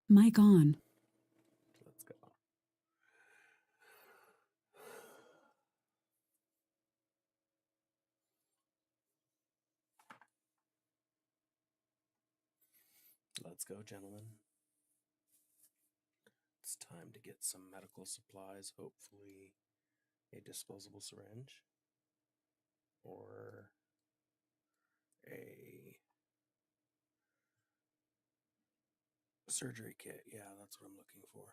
Mic on. Let's go. Let's go, gentlemen. It's time to get some medical supplies, hopefully a disposable syringe or a surgery kit. Yeah, that's what I'm looking for.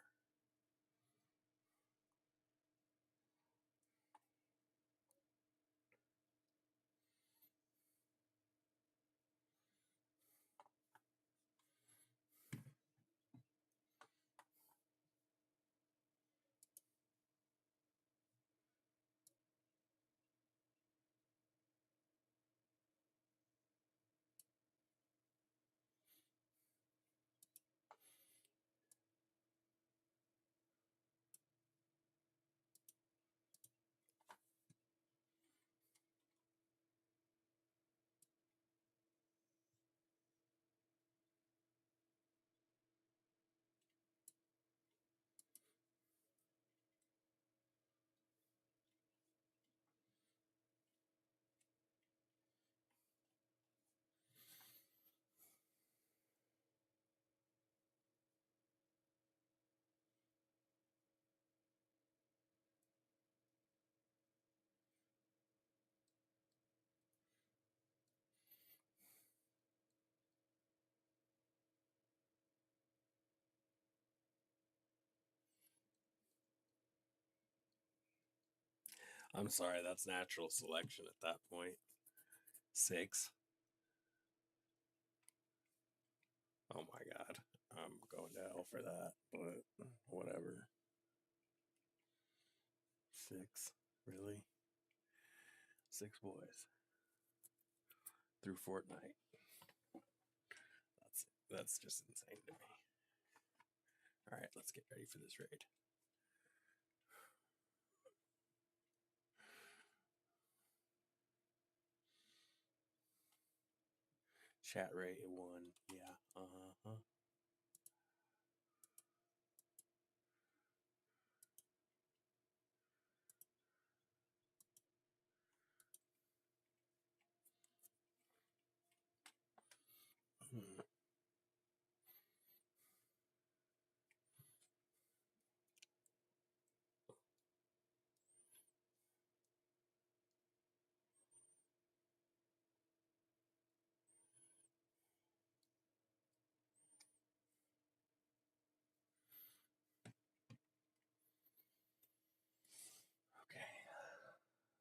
I'm sorry, that's natural selection at that point. 6. Oh my god. I'm going to hell for that, but whatever. 6. Really? 6 boys. Through Fortnite. That's just insane to me. Alright, let's get ready for this raid. Chat rate 1. Yeah. Uh-huh. Okay.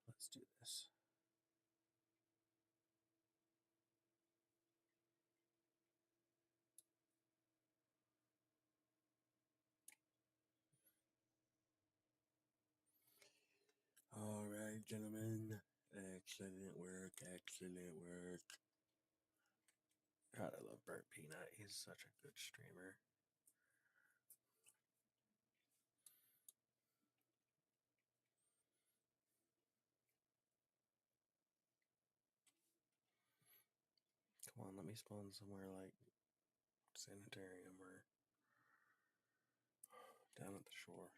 Let's do this. All right, gentlemen. Excellent work. Excellent work. God, I love Burnt Peanut. He's such a good streamer. Come on, let me spawn somewhere like Sanitarium or down at the shore.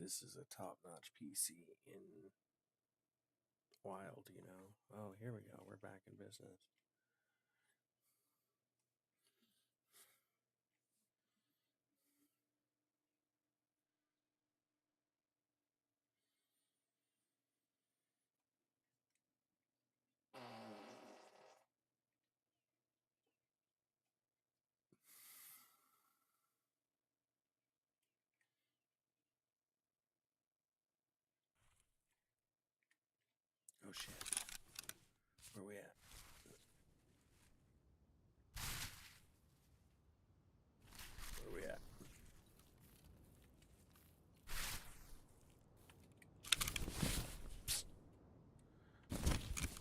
This is a top-notch PC in Wild, you know. Oh, here we go. We're back in business. Oh shit. we at? Where are we at?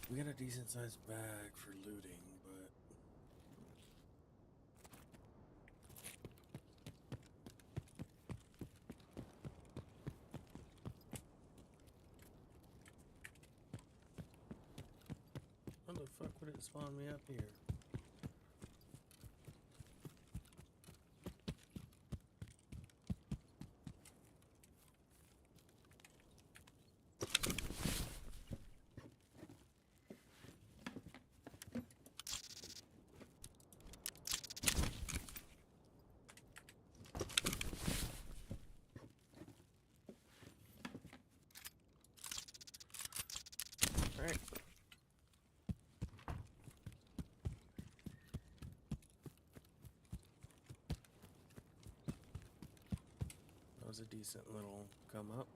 We got a decent sized bag for looting, but how the fuck would it spawn me up here? Alright. That was a decent little come up.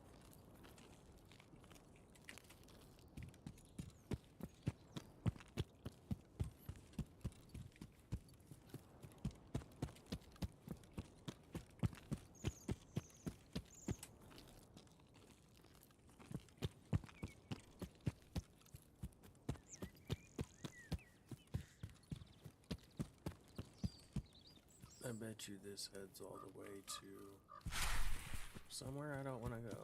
I bet you this heads all the way to somewhere I don't want to go.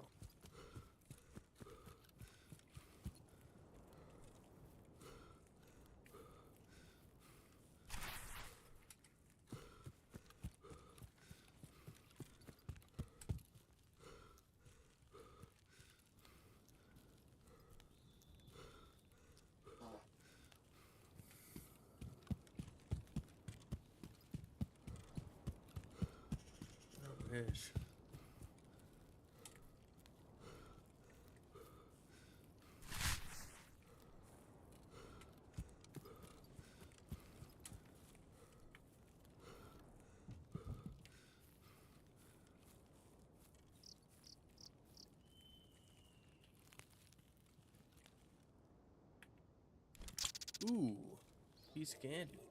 I wish. Ooh, piece of candy.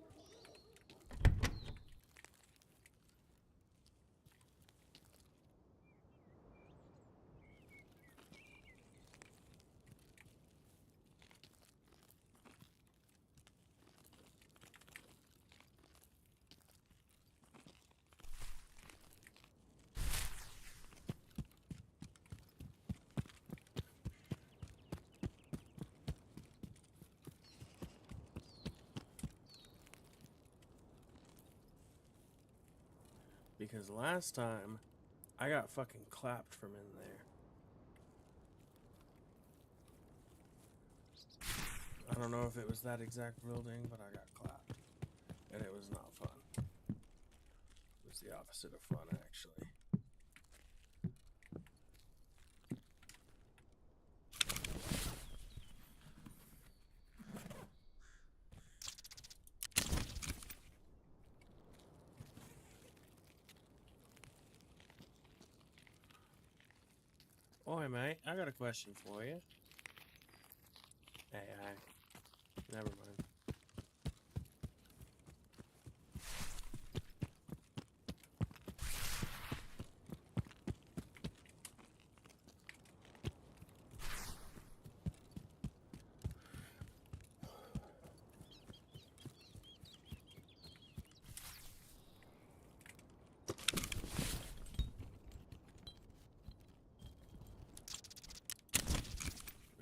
Because last time, I got fucking clapped from in there. I don't know if it was that exact building, but I got clapped. And it was not fun. It was the opposite of fun, actually. Oi, mate, I got a question for you. Hey, never mind.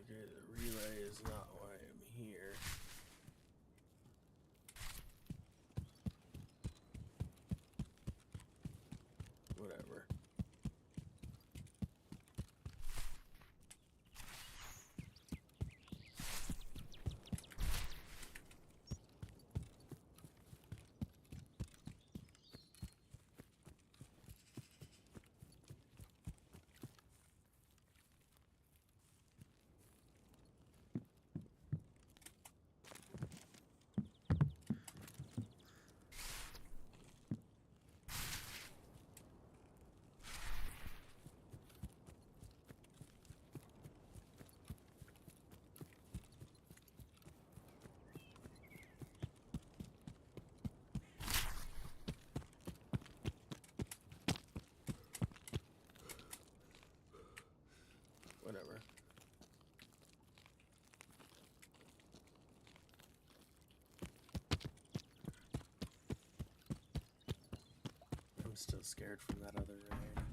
Okay, the relay is not why I'm here. I'm still scared from that other raid.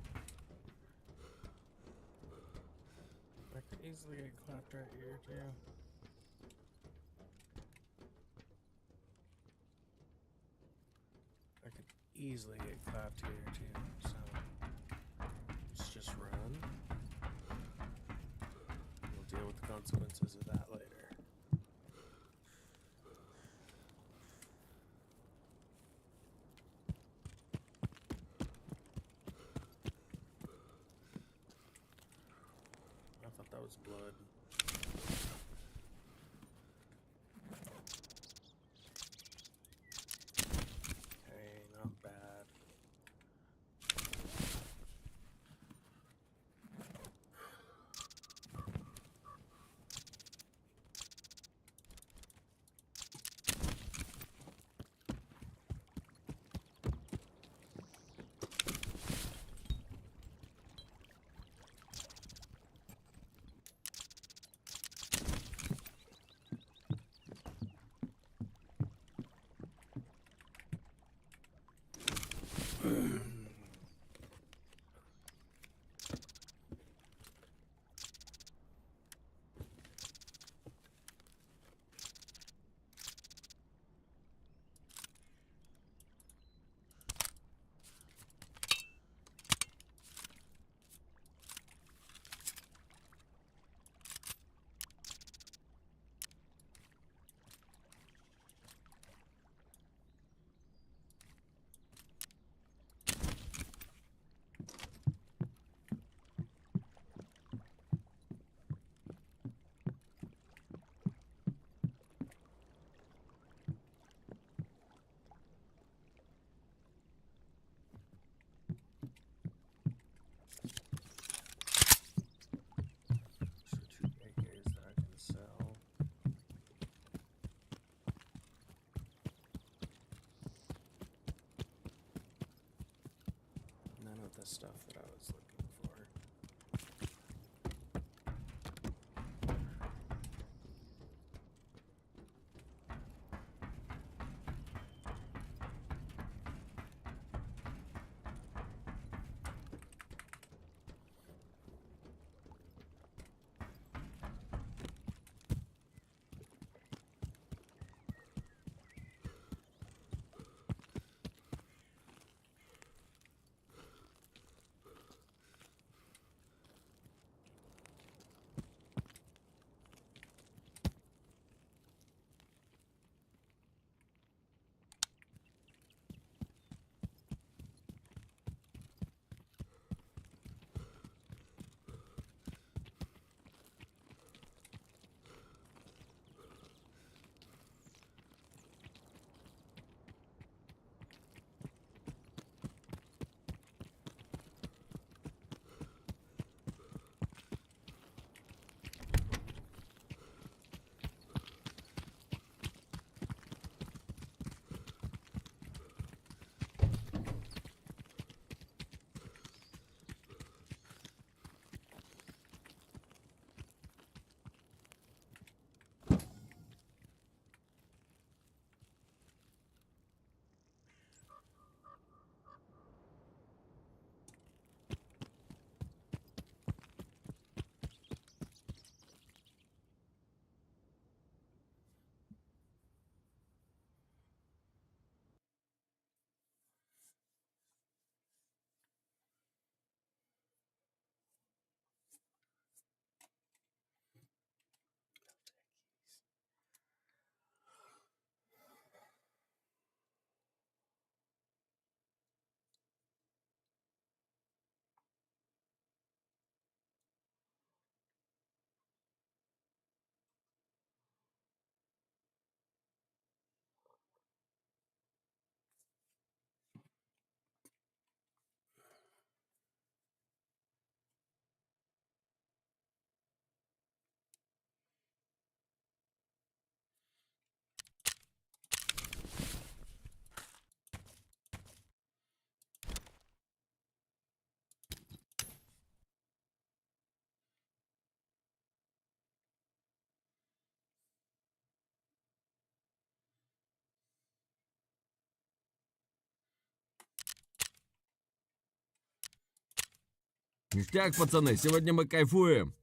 I could easily get clapped right here too. I could easily get clapped here too, so let's just run. We'll deal with the consequences of that later. I thought that was blood. Okay, not bad. So 2 AKs that I can sell. None of the stuff that I was looking for. Ништяк, пацаны, сегодня мы кайфуем.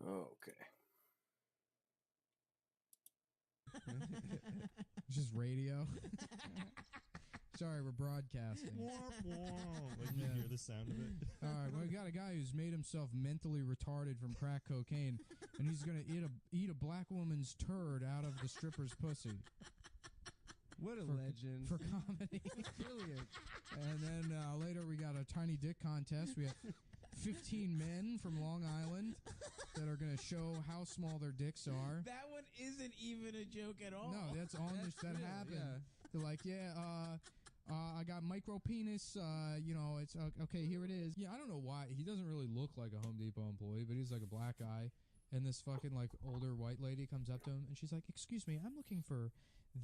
Okay. It's just radio. Sorry, we're broadcasting. Like you hear the sound of it. All right, well, we got a guy who's made himself mentally retarded from crack cocaine, and he's gonna eat a black woman's turd out of the stripper's pussy. What a legend. For comedy. Brilliant. And then later we got a tiny dick contest. We have 15 men from Long Island that are going to show how small their dicks are. That one isn't even a joke at all. No, that's on this. That real, happened. yeah. They're like, I got micro penis. It's okay. Here it is. Yeah, I don't know why he doesn't really look like a Home Depot employee, but he's like a black guy. And this fucking like older white lady comes up to him, and she's like, "Excuse me, I'm looking for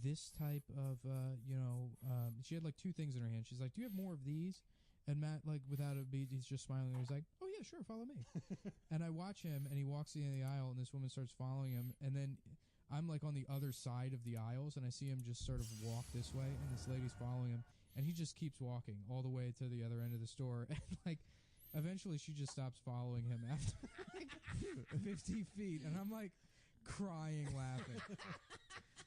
this type of she had like two things in her hand. She's like, do you have more of these?" And Matt, like, without a beat, he's just smiling. He's like, "Oh yeah, sure, follow me." And I watch him, and he walks in the aisle, and this woman starts following him, and then I'm like on the other side of the aisles, and I see him just sort of walk this way, and this lady's following him, and he just keeps walking all the way to the other end of the store, and like eventually she just stops following him after like 50 feet, and I'm like crying laughing.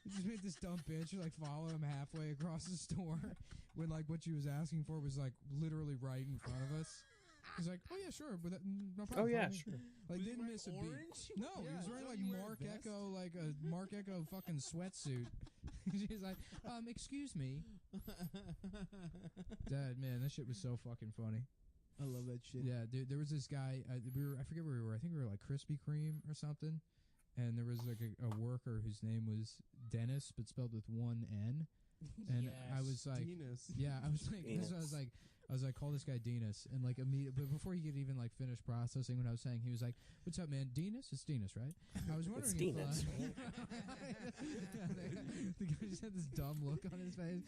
He just made this dumb bitch like follow him halfway across the store when like what she was asking for was like literally right in front of us. He's like, "Oh yeah, sure, but no problem." Oh yeah, follow me." sure. Like Was he didn't wearing miss a orange? beat. No, he Yeah, was wearing don't like you wear a Mark vest? Echo, like a Mark Echo fucking sweatsuit. She's like, "Excuse me." Dad, man, that shit was so fucking funny. I love that shit. Yeah, dude, there was this guy. I forget where we were. I think we were like Krispy Kreme or something. And there was like a worker whose name was Dennis, but spelled with one N. And I was like, Dinas. yeah, I was like, Dinas. I was like, call this guy Dinas, and like immediately, but before he could even like finish processing what I was saying, he was like, "What's up, man? Dinas? It's Dinas, right?" I was wondering It's if Dinas, right? yeah, the guy just had this dumb look on his face.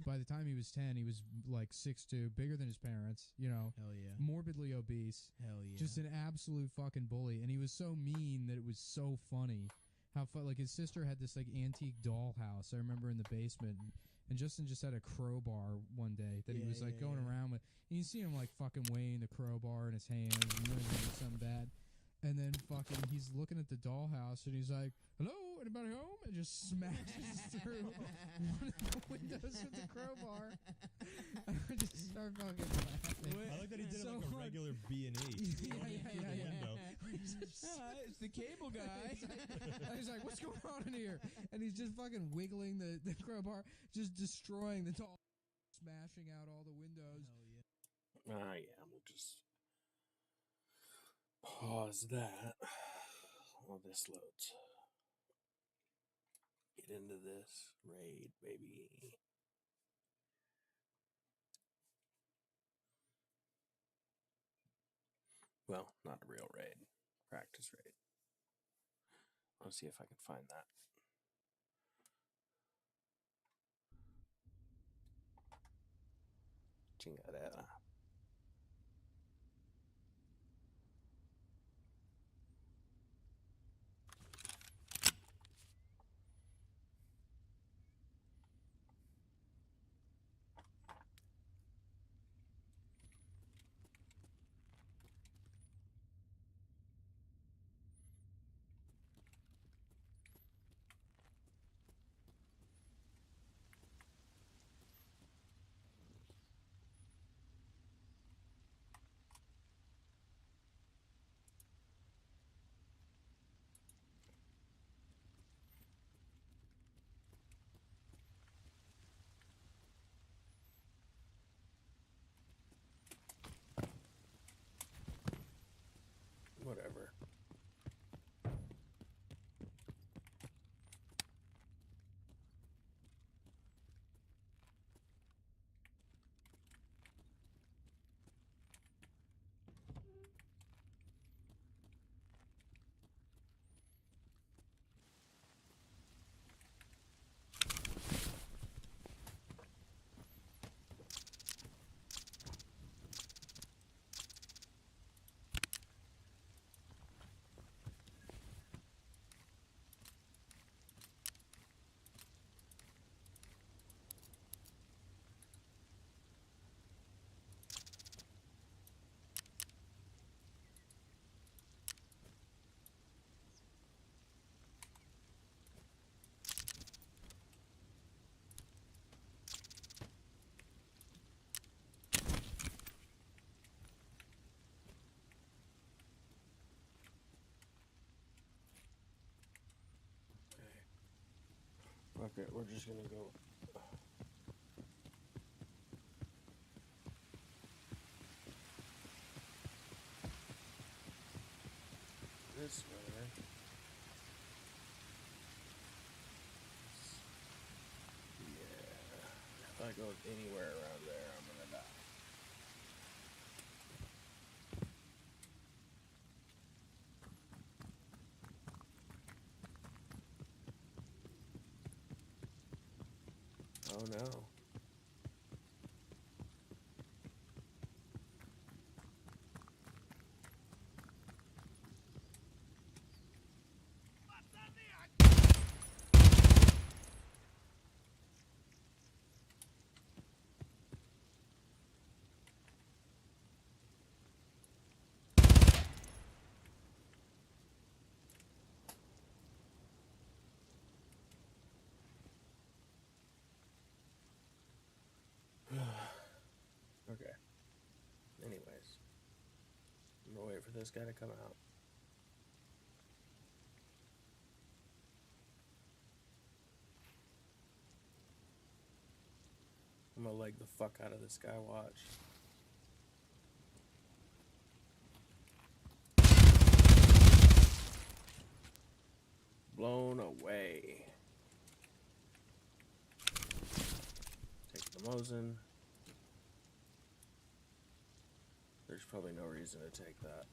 By the time he was 10, he was like 6'2", bigger than his parents. You know, Hell yeah. morbidly obese. Hell yeah. Just an absolute fucking bully, and he was so mean that it was so funny. How like his sister had this like antique dollhouse. I remember in the basement, and Justin just had a crowbar one day that he was like going around with. And you see him like fucking weighing the crowbar in his hands, and doing something bad. And then fucking he's looking at the dollhouse, and he's like, "Hello, anybody home?" And just smashes through one of the windows with the crowbar. And I just start fucking laughing. I like that he did So it like a hard. regular B&E. It's the cable guy. And he's like, "What's going on in here?" And he's just fucking wiggling the crowbar, just destroying the doll, smashing out all the windows. Hell yeah. Yeah, we'll just pause that while this loads. Get into this raid, baby. Well, not a real raid. Practice raid. I'll see if I can find that. Chingadera. Whatever. Okay, we're just gonna go. This way. Yeah. If I go anywhere around there, I'm gonna die. Oh no. Okay. Anyways, I'm gonna wait for this guy to come out. I'm gonna leg the fuck out of this guy, watch. Blown away. Mosin. There's probably no reason to take that.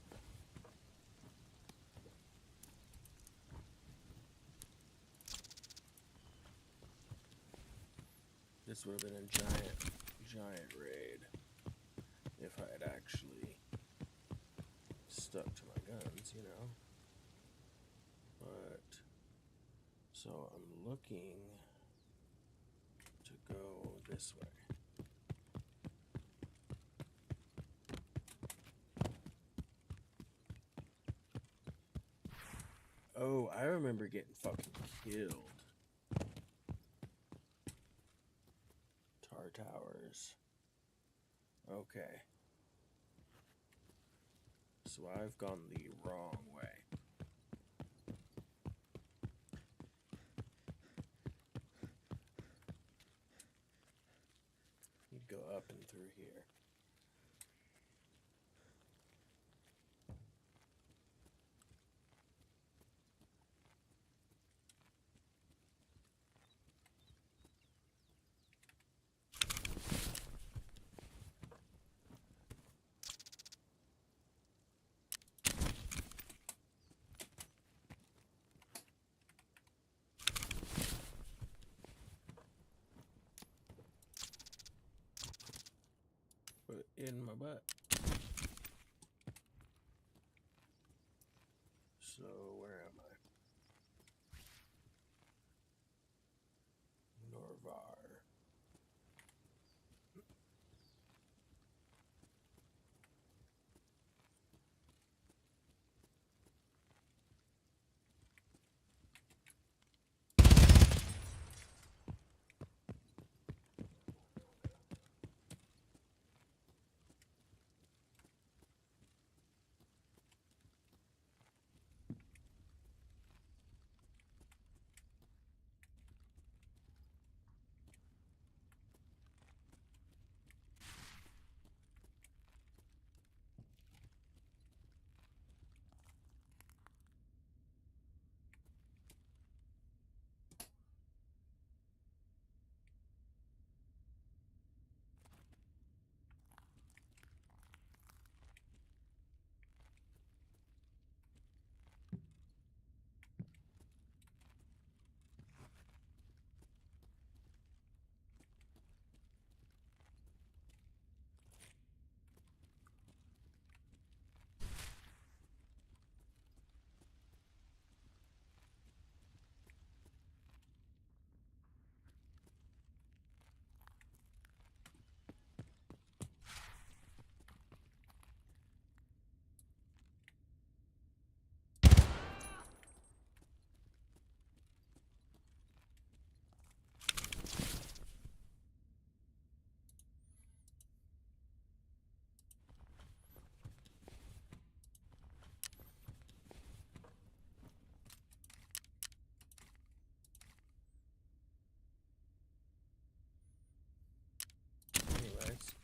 This would have been a giant raid if I had actually stuck to my guns, you know. But so I'm looking to go this way. Oh, I remember getting fucking killed. Tar Towers. Okay. So I've gone the wrong way. You'd go up and through here. Put it in my butt. So where am I? Norvar. Anyways.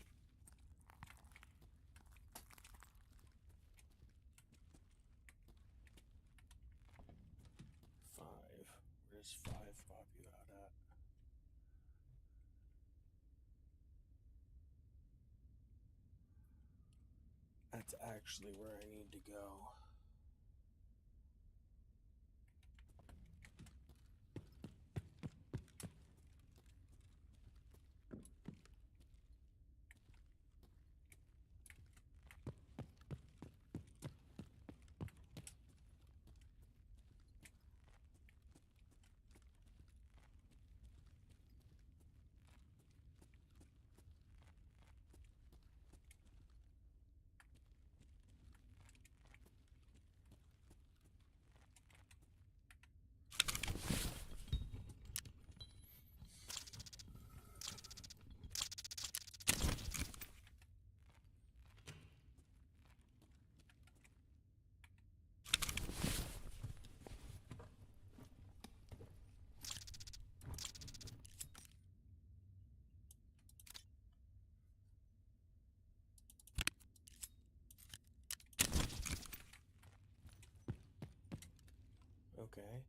Five. Where's five pop you out at? That's actually where I need to go. Okay.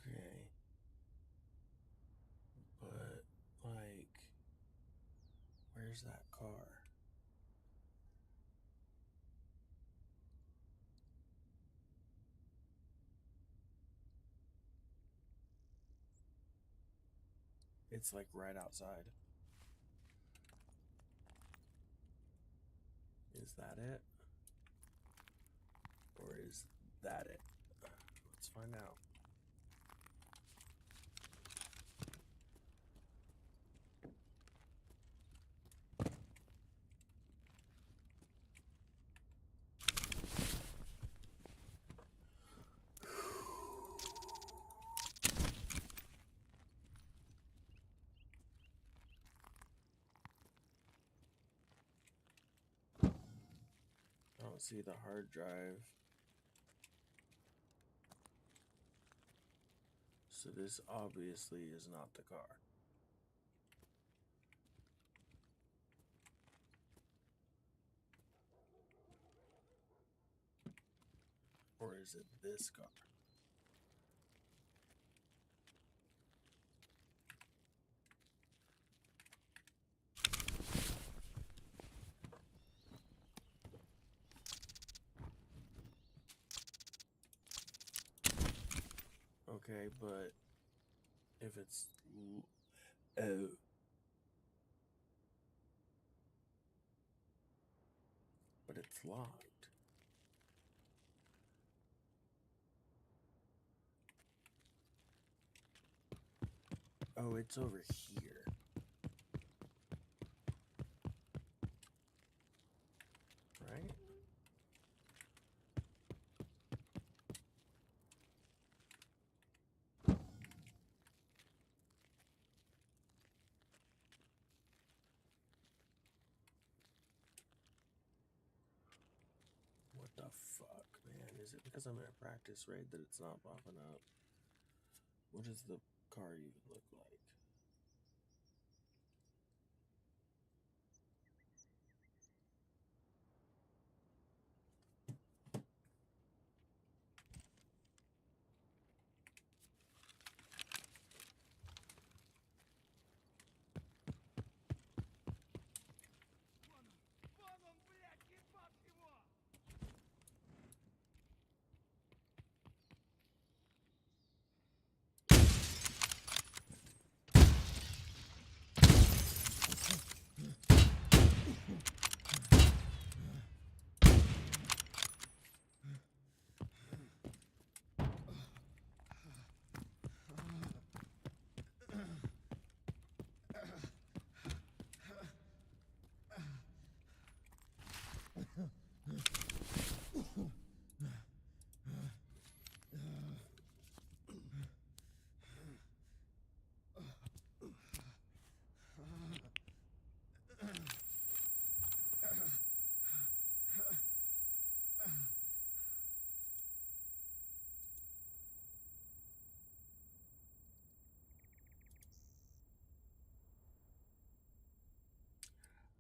Okay. But, like, where's that car? It's like right outside. Is that it? Or is that it? Let's find out. I don't see the hard drive. So this obviously is not the car. Or is it this car? Okay, but if it's oh, but it's locked. Oh, it's over here. Right? What the fuck, man? Is it because I'm in a practice raid that it's not popping up? What does the car even look like?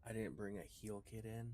I didn't bring a heal kit in.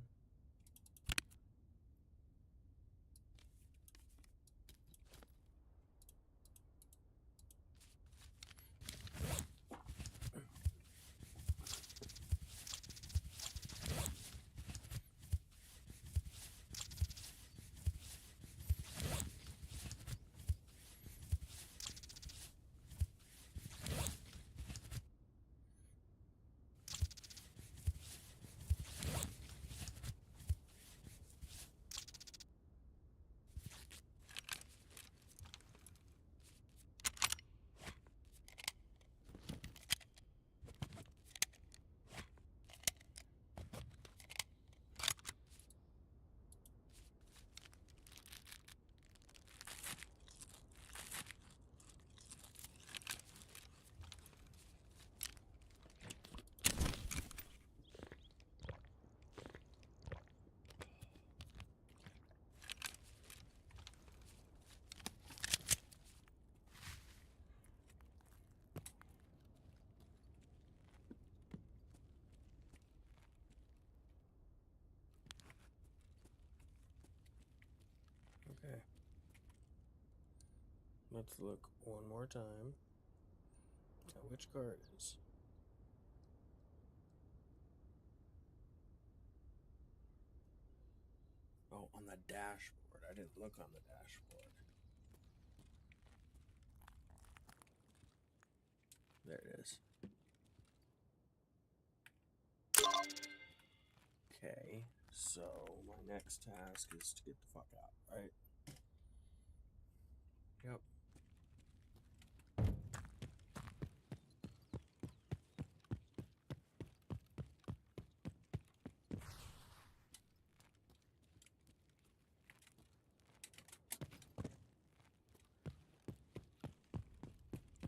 Let's look one more time at which car it is. Oh, on the dashboard. I didn't look on the dashboard. There it is. Okay, so my next task is to get the fuck out, right? Yep.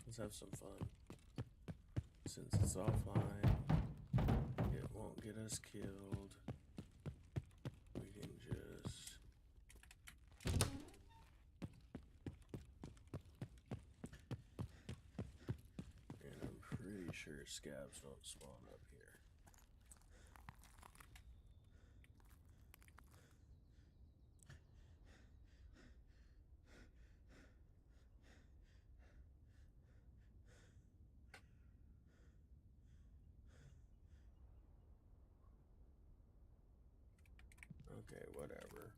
Let's have some fun. Since it's offline, it won't get us killed. We can just... And I'm pretty sure scabs don't spawn up here. Okay, whatever.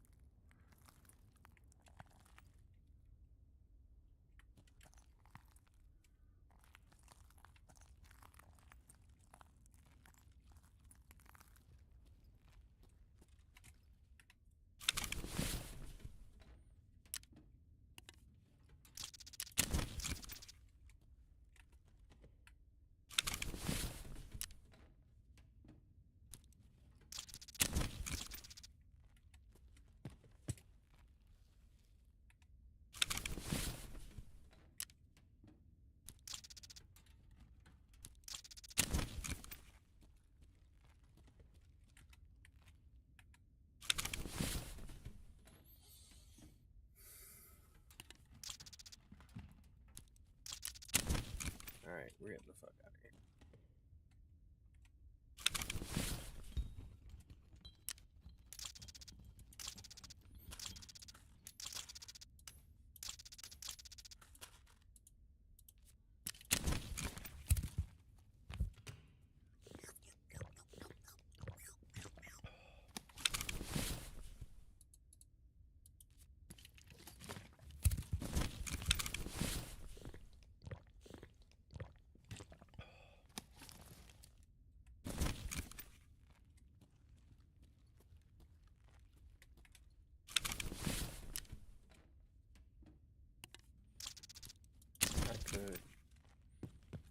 Alright, we're getting the fuck out of here.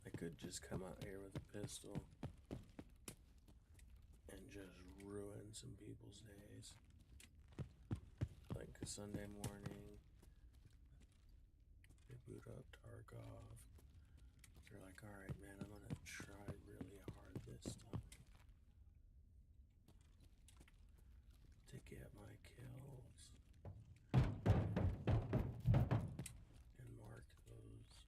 I could just come out here with a pistol and just ruin some people's days. Like a Sunday morning, they boot up Tarkov. They're like, alright man, I'm gonna try really hard this time to get my kills and mark those.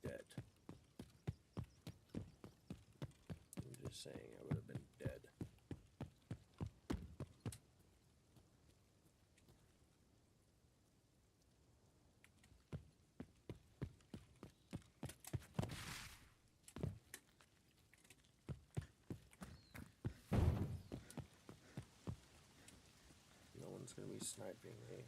Dead. I'm just saying I would have been dead. No one's gonna be sniping me.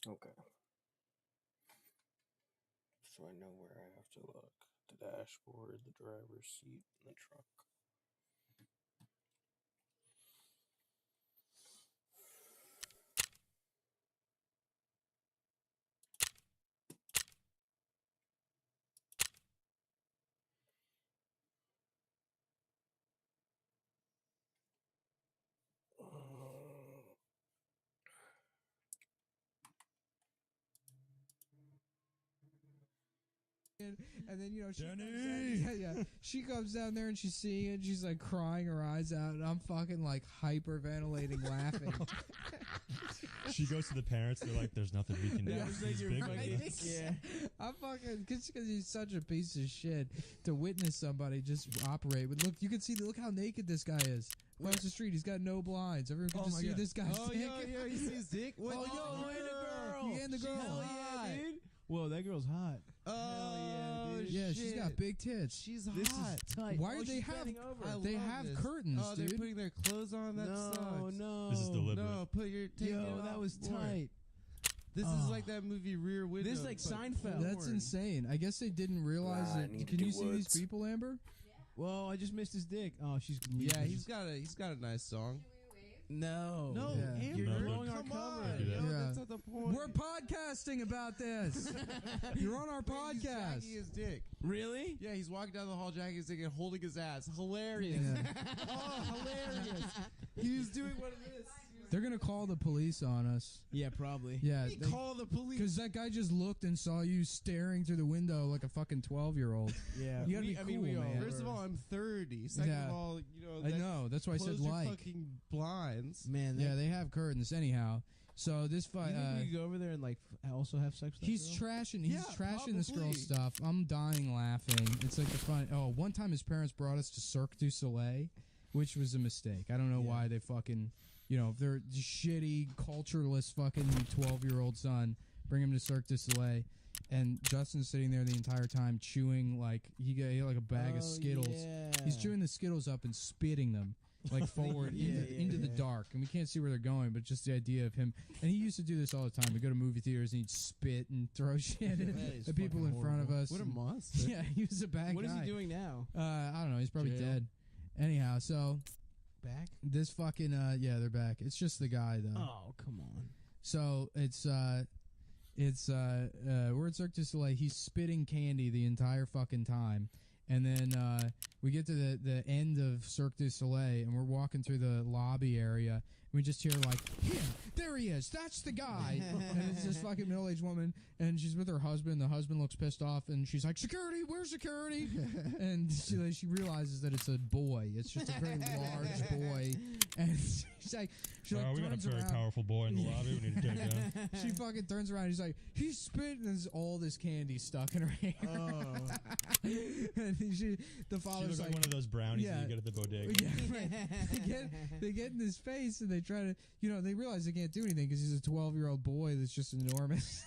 Okay. So I know where I have to look. The dashboard, the driver's seat, and the truck. And then, you know, she comes Jenny! down, yeah. She comes down there and she's seeing it. She's like crying her eyes out. And I'm fucking like hyperventilating laughing. She goes to the parents. They're like, "There's nothing we can do." That was like He's your big fucking- with it. Yeah. I'm fucking, because he's such a piece of shit to witness somebody just operate. But look, you can see, look how naked this guy is. Across the street, he's got no blinds. Everyone can just see this guy's Oh, dick. yo, you see his dick? What? Oh, yo, and and a a girl. Yeah, and the girl. Hell Hot. yeah, dude. Whoa, that girl's hot. Oh, dude. Yeah, she's got big tits. She's This hot. is tight. Why oh, do they she's have- bending over. I They love have this. curtains, Oh, dude. they're putting their clothes on. That no, sucks. no. This is deliberate. No, put your take it Yo, that off was more. tight. This Oh. is like that movie Rear Window. This is like but Seinfeld. That's porn. insane. I guess they didn't realize Nah, I that. need to Can do you see woods. these people, Amber? Whoa, I just missed his dick. Oh, she's Yeah, he's got a nice song. no. No, Yeah. Amber, No, blowing our come cover. on. Yeah. Yo, Yeah. that's not the point. We're podcasting about this. You're on our But he's podcast. jacking his dick. Really? Yeah, he's walking down the hall, jacking his dick and holding his ass. Hilarious. Yeah. Oh, hilarious. He was doing one of this. They're gonna call the police on us. Yeah, probably. Yeah, He called the police. because that guy just looked and saw you staring through the window like a fucking 12-year-old. Yeah. You gotta be I mean, we cool, all man. First of all, I'm 30. Second Yeah. of all, you know, I know. That's why I said close your like. fucking blinds. Man, Yeah, they have curtains anyhow. So this You fight. think we could go over there and like also have sex with that He's girl? trashing. He's Yeah, trashing this probably. girl's stuff. I'm dying laughing. It's like the fun. Oh, one time his parents brought us to Cirque du Soleil, which was a mistake. I don't know Yeah. why they fucking, you know, if they're shitty, cultureless fucking 12-year-old son, bring him to Cirque du Soleil, and Justin's sitting there the entire time chewing like he got like a bag of Oh, Skittles. yeah. He's chewing the Skittles up and spitting them. Like forward into the dark, and we can't see where they're going, but just the idea of him. And he used to do this all the time. We'd go to movie theaters and he'd spit and throw shit That at is the people in fucking front of horrible. us. What a and- monster. yeah, he was a bad What guy. is he doing now? I don't know. He's probably Jail. dead. Anyhow, so Back? this fucking yeah, they're back. It's just the guy though. Oh, come on. So it's we're at Cirque du Soleil. He's spitting candy the entire fucking time. And then we get to the end of Cirque du Soleil, and we're walking through the lobby area, and we just hear like, "Him, there he is. That's the guy." And it's this fucking middle-aged woman, and she's with her husband. The husband looks pissed off, and she's like, "Security, where's security?" And she realizes that it's a boy. It's just a very large boy, and she's like, We got a turns very around. powerful boy in the lobby. We need to take it down. She fucking turns around. He's like, he's spitting. And there's all this candy stuck in her hair. Oh. And the She father's looks like like, one of those brownies Yeah. that you get at the bodega. yeah, right. they get in his face and they try to, you know, they realize they can't do anything because he's a 12-year-old boy that's just enormous.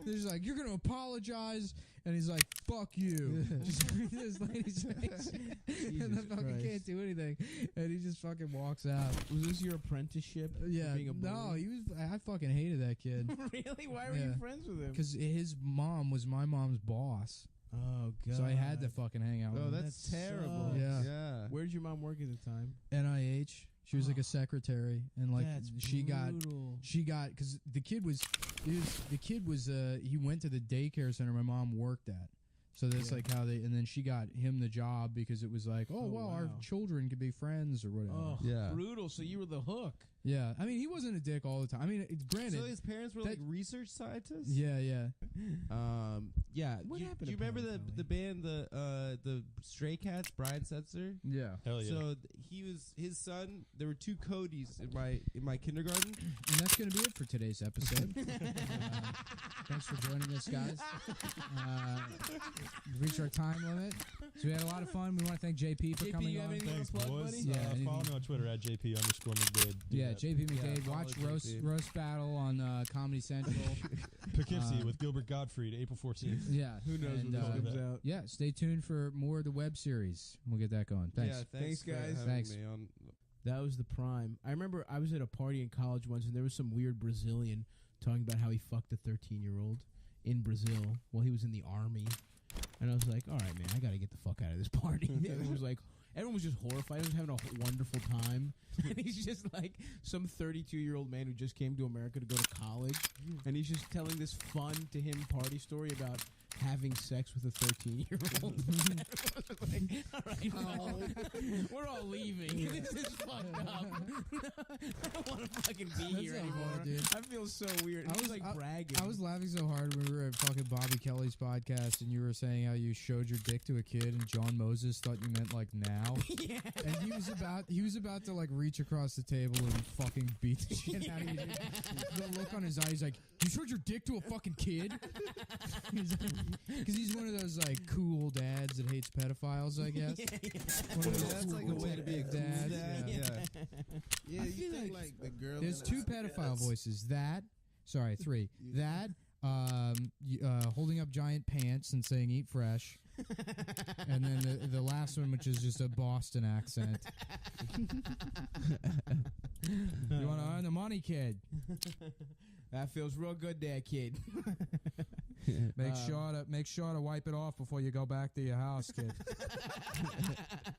They're just like, you're gonna apologize, and he's like, fuck you. Just in this lady's face, and the fucking Christ. can't do anything, and he just fucking walks out. Was this your apprenticeship? for Yeah, Being a no, bully? he was. I fucking hated that kid Really? Why were Yeah. you friends with him? because his mom was my mom's boss, Oh, God. so I had to fucking hang out with Oh, him. that's That terrible. sucks. Yeah. Yeah. Where did your mom work at the time? NIH. She was like a secretary, and like That's she got brutal. because the kid was he went to the daycare center my mom worked at. So that's Yeah. like how they, and then she got him the job because it was like, Oh, well, our wow. children could be friends or whatever. Oh, Yeah. brutal. So you were the hook. Yeah, I mean, he wasn't a dick all the time. I mean, granted, So his parents were that- like research scientists. yeah. Yeah. What do, happened Do you to remember Parent the band the Stray Cats? Brian Setzer. Yeah. Hell yeah. So he was his son. There were two Codys in my kindergarten. And that's going to be it for today's episode. Thanks for joining us, guys. We've reached our time limit. So we had a lot of fun. We want to thank JP for JP, coming you have on. anything Thanks, to plug, boys. buddy? Yeah, anything- Follow me on Twitter at JP_McDade. Do Yeah, that. JP McDade. follow Watch JP. Roast Battle on Comedy Central. Poughkeepsie with Gilbert Gottfried, April 14th. Yeah. Who knows And, when this comes that. out? Yeah, stay tuned for more of the web series. We'll get that going. Thanks. Yeah, Thanks, for guys. having Thanks. me on. That was the prime. I remember I was at a party in college once, and there was some weird Brazilian talking about how he fucked a 13-year-old in Brazil while he was in the army. And I was like, all right, man, I got to get the fuck out of this party. Everyone was just horrified. He was having a wonderful time. And he's just like some 32-year-old man who just came to America to go to college. And he's just telling this fun to him party story about having sex with a 13-year-old. Like, all right, no. We're all leaving. This is fucked up. I don't want to fucking be That's here not anymore. hard, dude. I feel so weird. I was like bragging. I was laughing so hard when we were at fucking Bobby Kelly's podcast, and you were saying how you showed your dick to a kid, and John Moses thought you meant like now. Yeah. And he was about to like reach across the table and fucking beat the shit out of you. The look on his eyes, like, you showed your dick to a fucking kid? Because he's one of those like cool dads that hates pedophiles, I guess. One of those That's like a cool way to be a cool dads. dad. Yeah. Yeah, I you feel think like- like the girl. There's in two the- pedophile voices. Three. That, holding up giant pants and saying "eat fresh," and then the last one, which is just a Boston accent. You want to earn the money, kid? That feels real good there, kid. Make sure to wipe it off before you go back to your house, kid.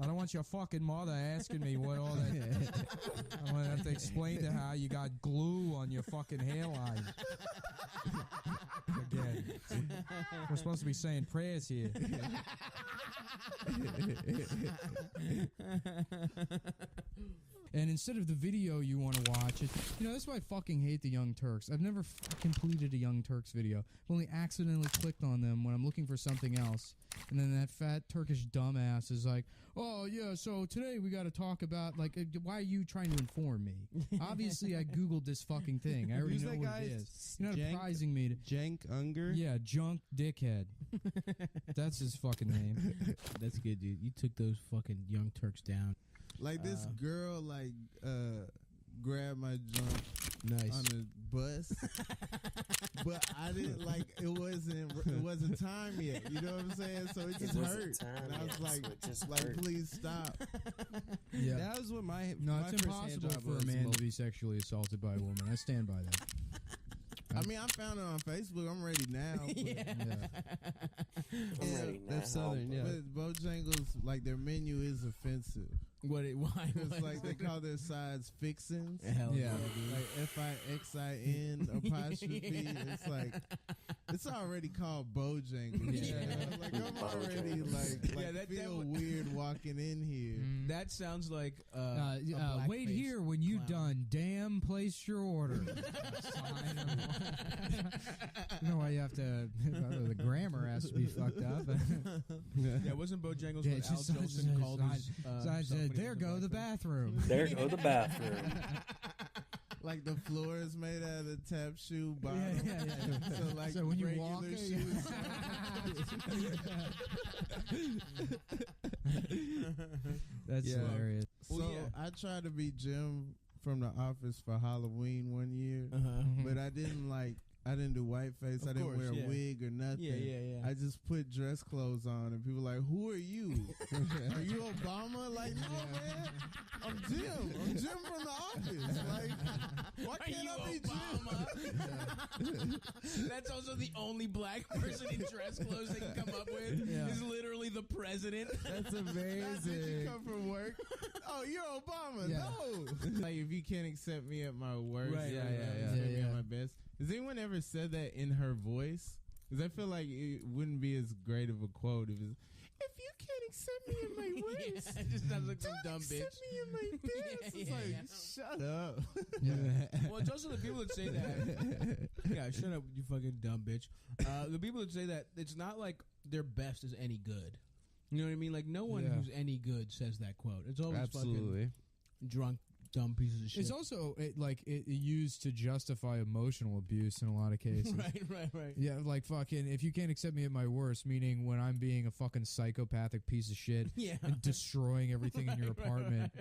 I don't want your fucking mother asking me what all that. I'm gonna have to explain to her you got glue on your fucking hairline. Again, we're supposed to be saying prayers here. And instead of the video you want to watch, that's why I fucking hate the Young Turks. I've never completed a Young Turks video. I've only accidentally clicked on them when I'm looking for something else. And then that fat Turkish dumbass is like, oh, yeah, so today we got to talk about, like, why are you trying to inform me? Obviously, I Googled this fucking thing. I already Who's know that what guy? it is. You're not Jank- apprising me to... Jank Unger. Yeah, Junk Dickhead. That's his fucking name. That's good, dude. You took those fucking Young Turks down. Like this girl, like grabbed my junk Nice. on the bus, but I didn't like it. Wasn't time yet. You know what I'm saying? So it just wasn't hurt, time and I was yet, like, so it just hurt. please stop. Yeah. That was what my No, my it's first impossible hand job for was a man mo- to be sexually assaulted by a woman. I stand by that. I mean, I found it on Facebook. I'm ready now. But, Yeah. I'm ready now. That's Southern, yeah. But Bojangles, like their menu is offensive. Why? It's like they call their sides fixins. Hell Yeah. dude. Like FIXIN apostrophe. It's like it's already called Bojangles. Yeah. You know? Like I'm already like Yeah, that feel would- weird walking in here. That sounds like a Wait blackface here when you clown. done. Damn, place your order. You know why you have to? The grammar has to be fucked up. Yeah, wasn't Bojangles Yeah, when it's Al just- Jolson it's called not- his So I stuff said, when he there was go in the blackface? bathroom. There go the bathroom. Like the floor is made out of the tap shoe bottom. Yeah. So like So when you regular walk, shoes. That's Yeah. hilarious. So Well, yeah. I tried to be Jim from The Office for Halloween one year, Mm-hmm. but I didn't do whiteface. Of I didn't course, wear yeah. a wig or nothing. Yeah. I just put dress clothes on, and people were like, "Who are you? Are you Obama?" Like, no, man, I'm Jim. I'm Jim from The Office. Like, why can't I be Jim? That's also the only black person in dress clothes they can come up with. Yeah. Is literally the president. That's That's when you amazing. come from work. Oh, you're Obama. Yeah. No. Like, if you can't accept me at my worst, Right, you right, know, yeah, accept me yeah. at my best. Has anyone ever said that in her voice? Because I feel like it wouldn't be as great of a quote if it's, if you can't accept me in my worst, Yeah, it just sounds like some don't dumb bitch. accept me in my best. It's Yeah, like, yeah. shut up. Well, it's also the people that say that. Yeah, shut up, you fucking dumb bitch. The people that say that, it's not like their best is any good. You know what I mean? Like, no one Yeah. who's any good says that quote. It's always fucking Absolutely. drunk, dumb pieces of shit. It's also it used to justify emotional abuse in a lot of cases. right. Yeah, like fucking, if you can't accept me at my worst, meaning when I'm being a fucking psychopathic piece of shit Yeah. and destroying everything in your Right, apartment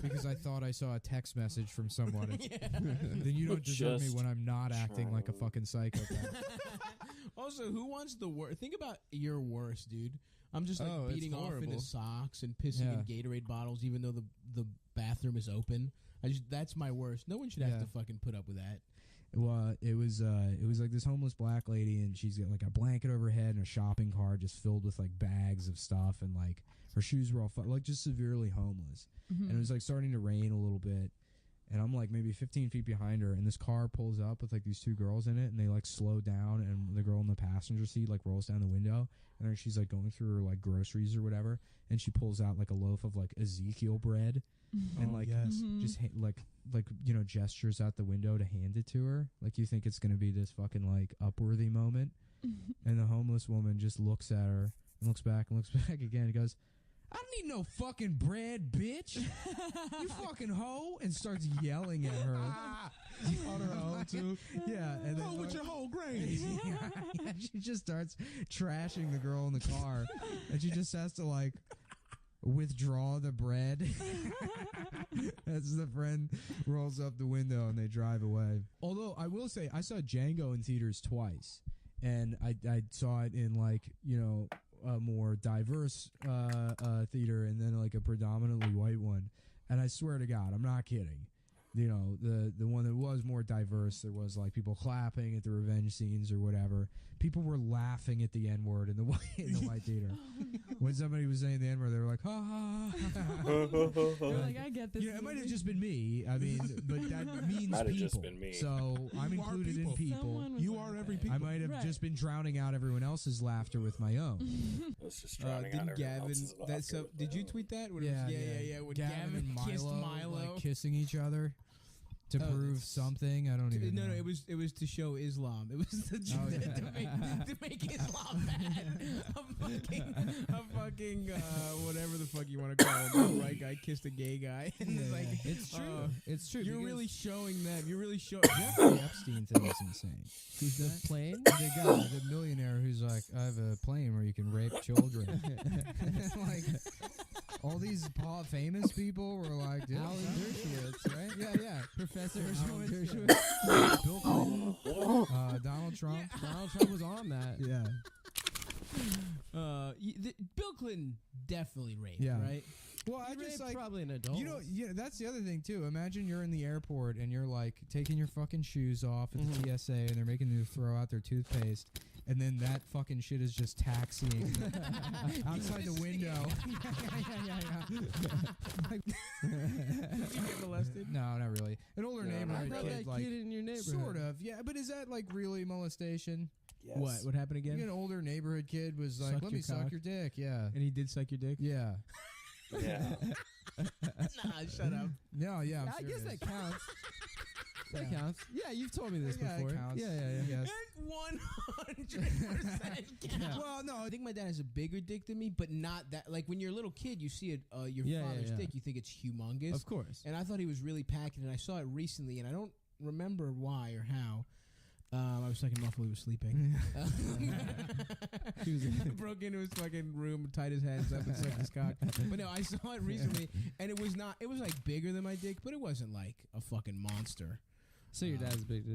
because I thought I saw a text message from someone. Yeah. Then you don't deserve me Just when I'm not acting like a trying. fucking psychopath. Also, who wants the worst? Think about your worst, dude. I'm just like Oh, it's beating off horrible. into socks and pissing in Gatorade bottles, even though the bathroom is open. That's my worst. No one should have Yeah. to fucking put up with that. Well, it was like this homeless black lady, and she's got like a blanket over her head and a shopping cart just filled with like bags of stuff, and like her shoes were all like just severely homeless. And it was like starting to rain a little bit, and I'm like maybe 15 feet behind her, and this car pulls up with like these two girls in it, and they like slow down, and the girl in the passenger seat like rolls down the window, and then she's like going through her like groceries or whatever, and she pulls out like a loaf of like Ezekiel bread, and like just like gestures out the window to hand it to her, like you think it's gonna be this fucking like Upworthy moment, and the homeless woman just looks at her and looks back again and goes, I don't need no fucking bread, bitch. You fucking hoe, and starts yelling at her. On her own too. Yeah, and then with your whole grain. yeah, she just starts trashing the girl in the car, and she just has to like withdraw the bread as the friend rolls up the window and they drive away. Although I will say I saw Django in theaters twice, and I saw it in like a more diverse theater, and then like a predominantly white one, and I swear to God, I'm not kidding. The one that was more diverse, there was like people clapping at the revenge scenes or whatever. People were laughing at the N-word in the white theater. When somebody was saying the N-word, they were like, ha ha ha. You're like, I get this. It might have just been me. I mean, but that means Might have people. just been me. So I'm You are included in people. people. You are every people. I might have just been drowning out everyone else's laughter with my own. It's just drowning out Didn't everyone Gavin? else's That's laughter. did you tweet that? When it Yeah, was, yeah. When Gavin and Milo, kissed Milo. like kissing each other to Oh, prove that's- something. I don't even know. No, it was to show Islam. It was to, to make Islam bad. A fucking whatever the fuck you want to call it. The white guy kissed a gay guy. And it's like It's true. It's true. You're because really showing them. You're really showing. Jeffrey Epstein thing is insane. Who's the plane? The guy, the millionaire who's like, I have a plane where you can rape children. Like, all these famous people were like, yeah, Alan Dershowitz, right? yeah. Professor Alan Dershowitz. Bill Clinton, Donald Trump. Donald Trump was on that. Yeah. Bill Clinton definitely raped, Yeah. right? Well, I He just raped like, probably an adult. that's the other thing too. Imagine you're in the airport and you're like taking your fucking shoes off at the TSA, and they're making you throw out their toothpaste, and then that fucking shit is just taxiing outside the window. Like, Did you get molested? no, not really. An older No, I neighborhood thought kid, that like, kid in your neighborhood. sort of, yeah. But is that like really molestation? Yes. What happened again? An older neighborhood kid was like, Suck "Let your me suck cock? your dick." Yeah, And he did suck your dick? yeah. Yeah. Nah, shut up. No, yeah. I'm I guess serious. that counts. That Yeah. counts. Yeah, you've told me this Yeah, it before. counts. Yeah. Yes. 100% counts. Well, no, I think my dad has a bigger dick than me, but not that. Like when you're a little kid, you see it, your Yeah, father's yeah. dick, you think it's humongous. Of course. And I thought he was really packing, and I saw it recently, and I don't remember why or how. I was sucking him off while he was sleeping. He was Broke into his fucking room, tied his hands up, and sucked his cock. But no, I saw it recently, and it was not. It was like bigger than my dick, but it wasn't like a fucking monster. So your dad's big.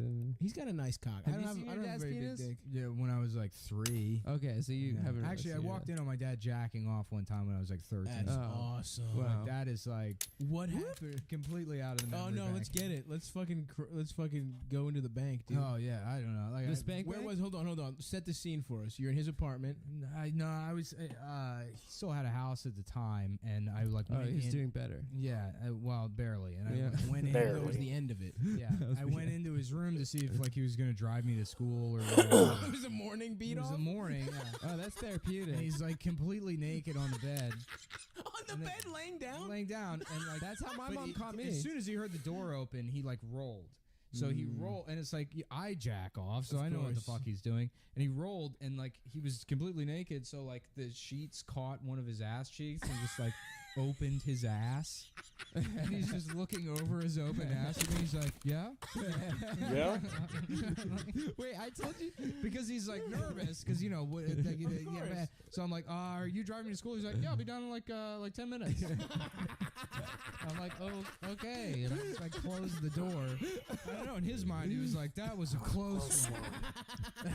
He's got a nice cock. Have I you don't seen have, I your don't have a dad's very penis? big dick. yeah. When I was like 3. Okay, so you Yeah. haven't Actually, I seen your walked dad. in on my dad jacking off one time when I was like 13. That's Oh. awesome. Wow. My dad is like What happened? completely out of the Oh memory no, bank. let's get it. Let's fucking go into the bank, dude. Oh yeah, I don't know. Like, The I, spank Where bank? was? Hold on. Set the scene for us. You're in his apartment. I was. He still had a house at the time, and I like. Oh, went he's in, doing better. Yeah, well, barely. And Yeah. I went in. Barely. That was the end of it. Yeah, I went into his room to see if like he was gonna drive me to school or it whatever. was a morning beat It was off a morning. Yeah. Oh, that's therapeutic. And he's like completely naked on the bed, on the And then- bed, laying down. laying down, and like That's how my but mom caught me. As soon as he heard the door open, he like rolled. So he rolled, and it's like I jack off, so Of I know what the course. fuck he's doing. And he rolled, and like he was completely naked, so like the sheets caught one of his ass cheeks and just like opened his ass. And he's just looking over his open ass, and he's like, "Yeah." Yeah? Wait, I told you. Because he's like nervous, because you know what. Yeah, so I'm like, "Are you driving me to school?" He's like, "Yeah, I'll be done in like 10 minutes." I'm like, "Oh, okay." And I just like closed the door. I don't know. In his mind, he was like, "That was a close one."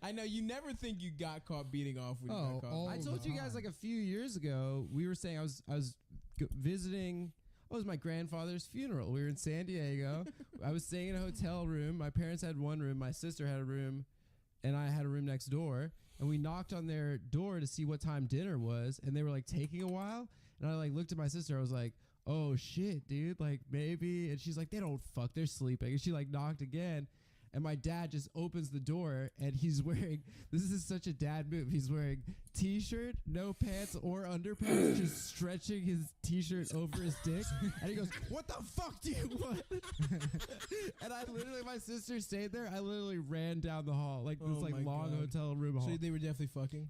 I know you never think you got caught beating off when you Oh, got all caught. I the told you guys time. like a few years ago. We were saying I was visiting. It was my grandfather's funeral. We were in San Diego. I was staying in a hotel room. My parents had one room. My sister had a room, and I had a room next door. And we knocked on their door to see what time dinner was, and they were like taking a while. And I like looked at my sister. I was like, oh shit, dude, like maybe. And she's like, they don't fuck, they're sleeping. And she like knocked again. And my dad just opens the door and he's wearing, this is such a dad move. He's wearing t-shirt, no pants or underpants, just stretching his t-shirt over his dick. And he goes, what the fuck do you want? And I literally, my sister stayed there. I literally ran down the hall, like this Oh like my long God. hotel room hall. So they were definitely fucking.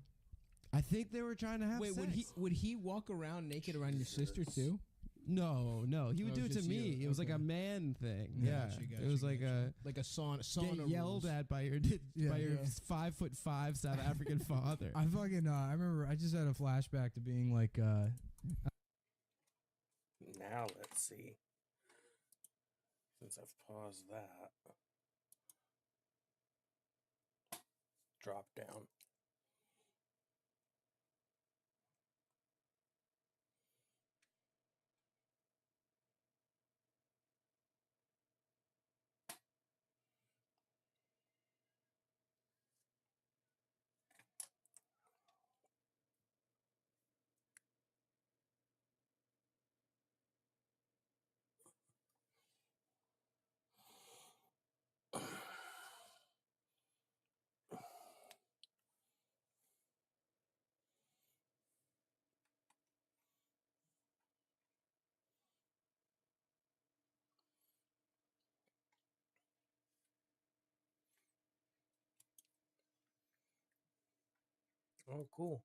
I think they were trying to have Wait, sex. would he walk around naked around your sister too? No, he would Oh, do it to just me. you. It was like Okay. a man thing. Yeah, it was like a like a sauna. get yelled at by your Yeah, by your yeah. 5'5" South African father. I fucking I remember I just had a flashback to being like Now let's see. Since I've paused that. Drop down. Oh, cool.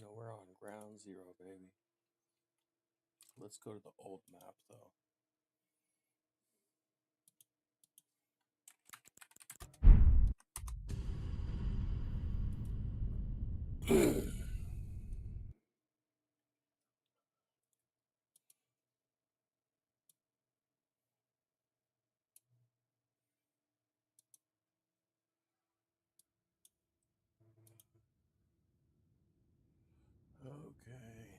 No, we're on ground zero, baby. Let's go to the old map, though. Okay.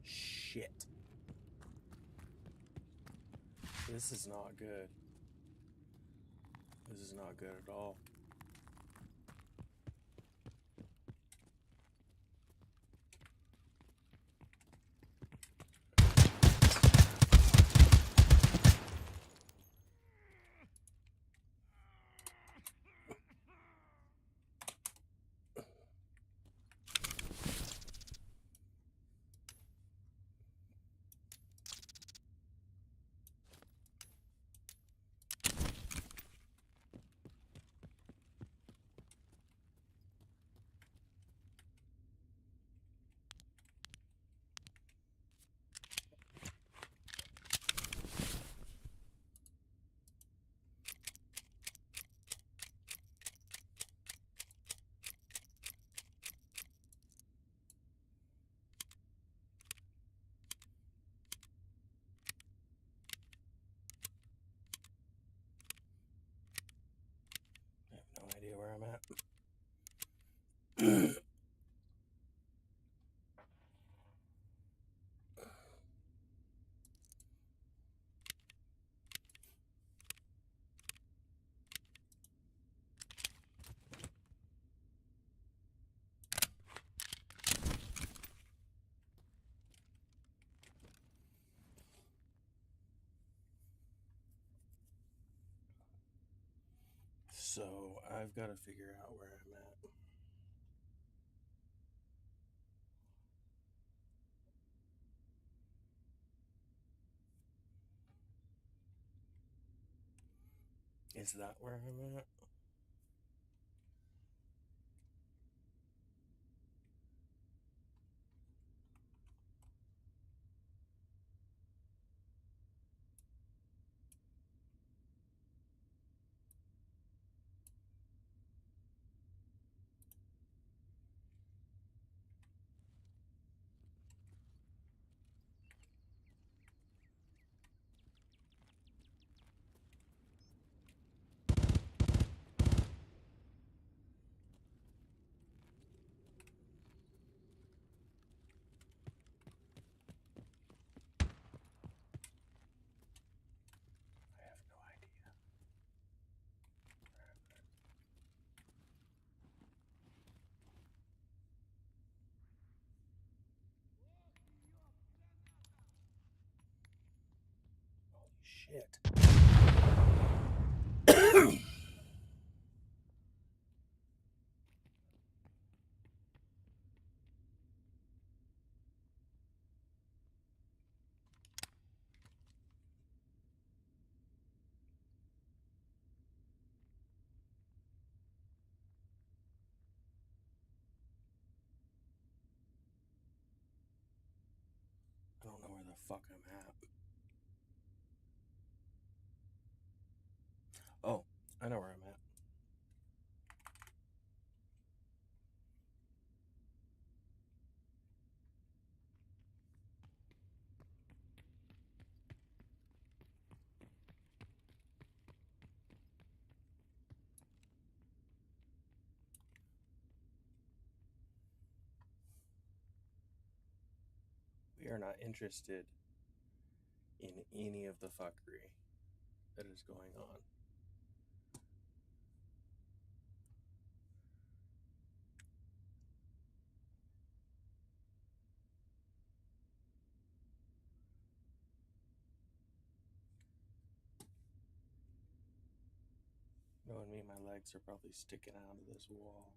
Shit. This is not good. This is not good at all. I have no idea where I'm at. So I've got to figure out where I'm at. Is that where I'm at? shit. I don't know where the fuck I'm at. Oh, I know where I'm at. We are not interested in any of the fuckery that is going on. Knowing me, my legs are probably sticking out of this wall.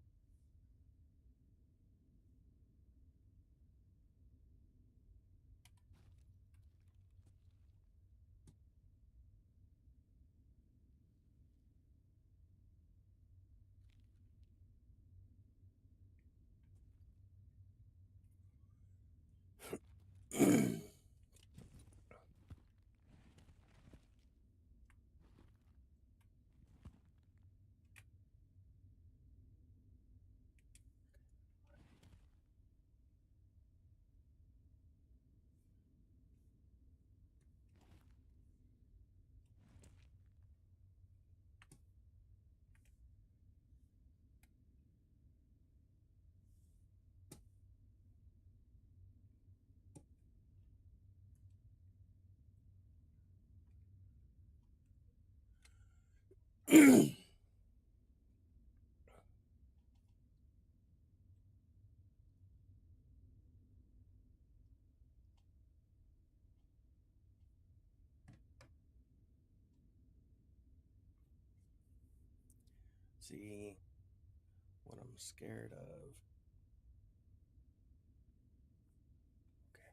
See, what I'm scared of. Okay.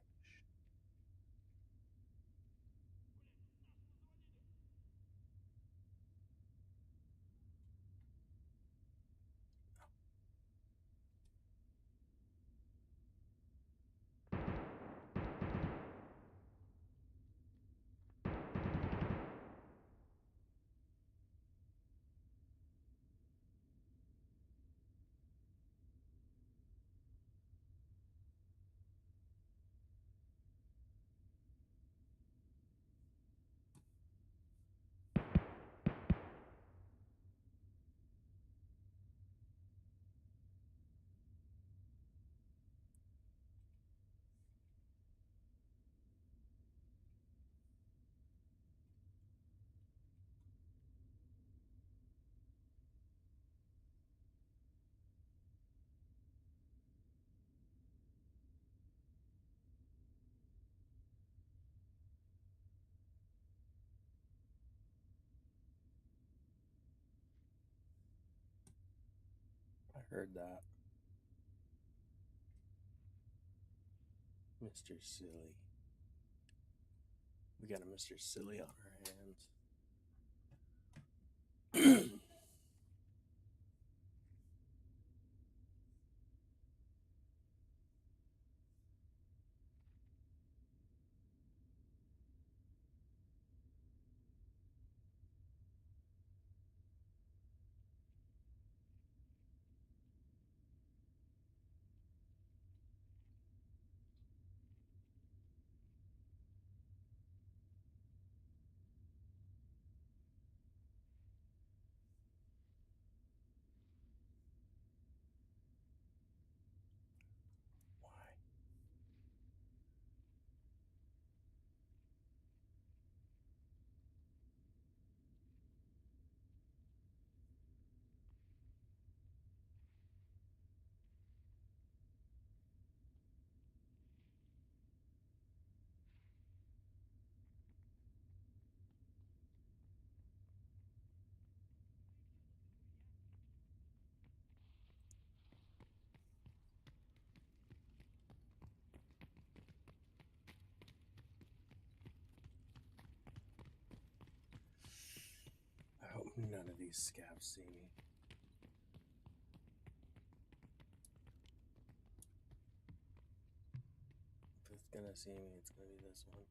I heard that. Mr. Silly. We got a Mr. Silly on our hands. these scavs see me. If it's gonna see me, it's gonna be this one.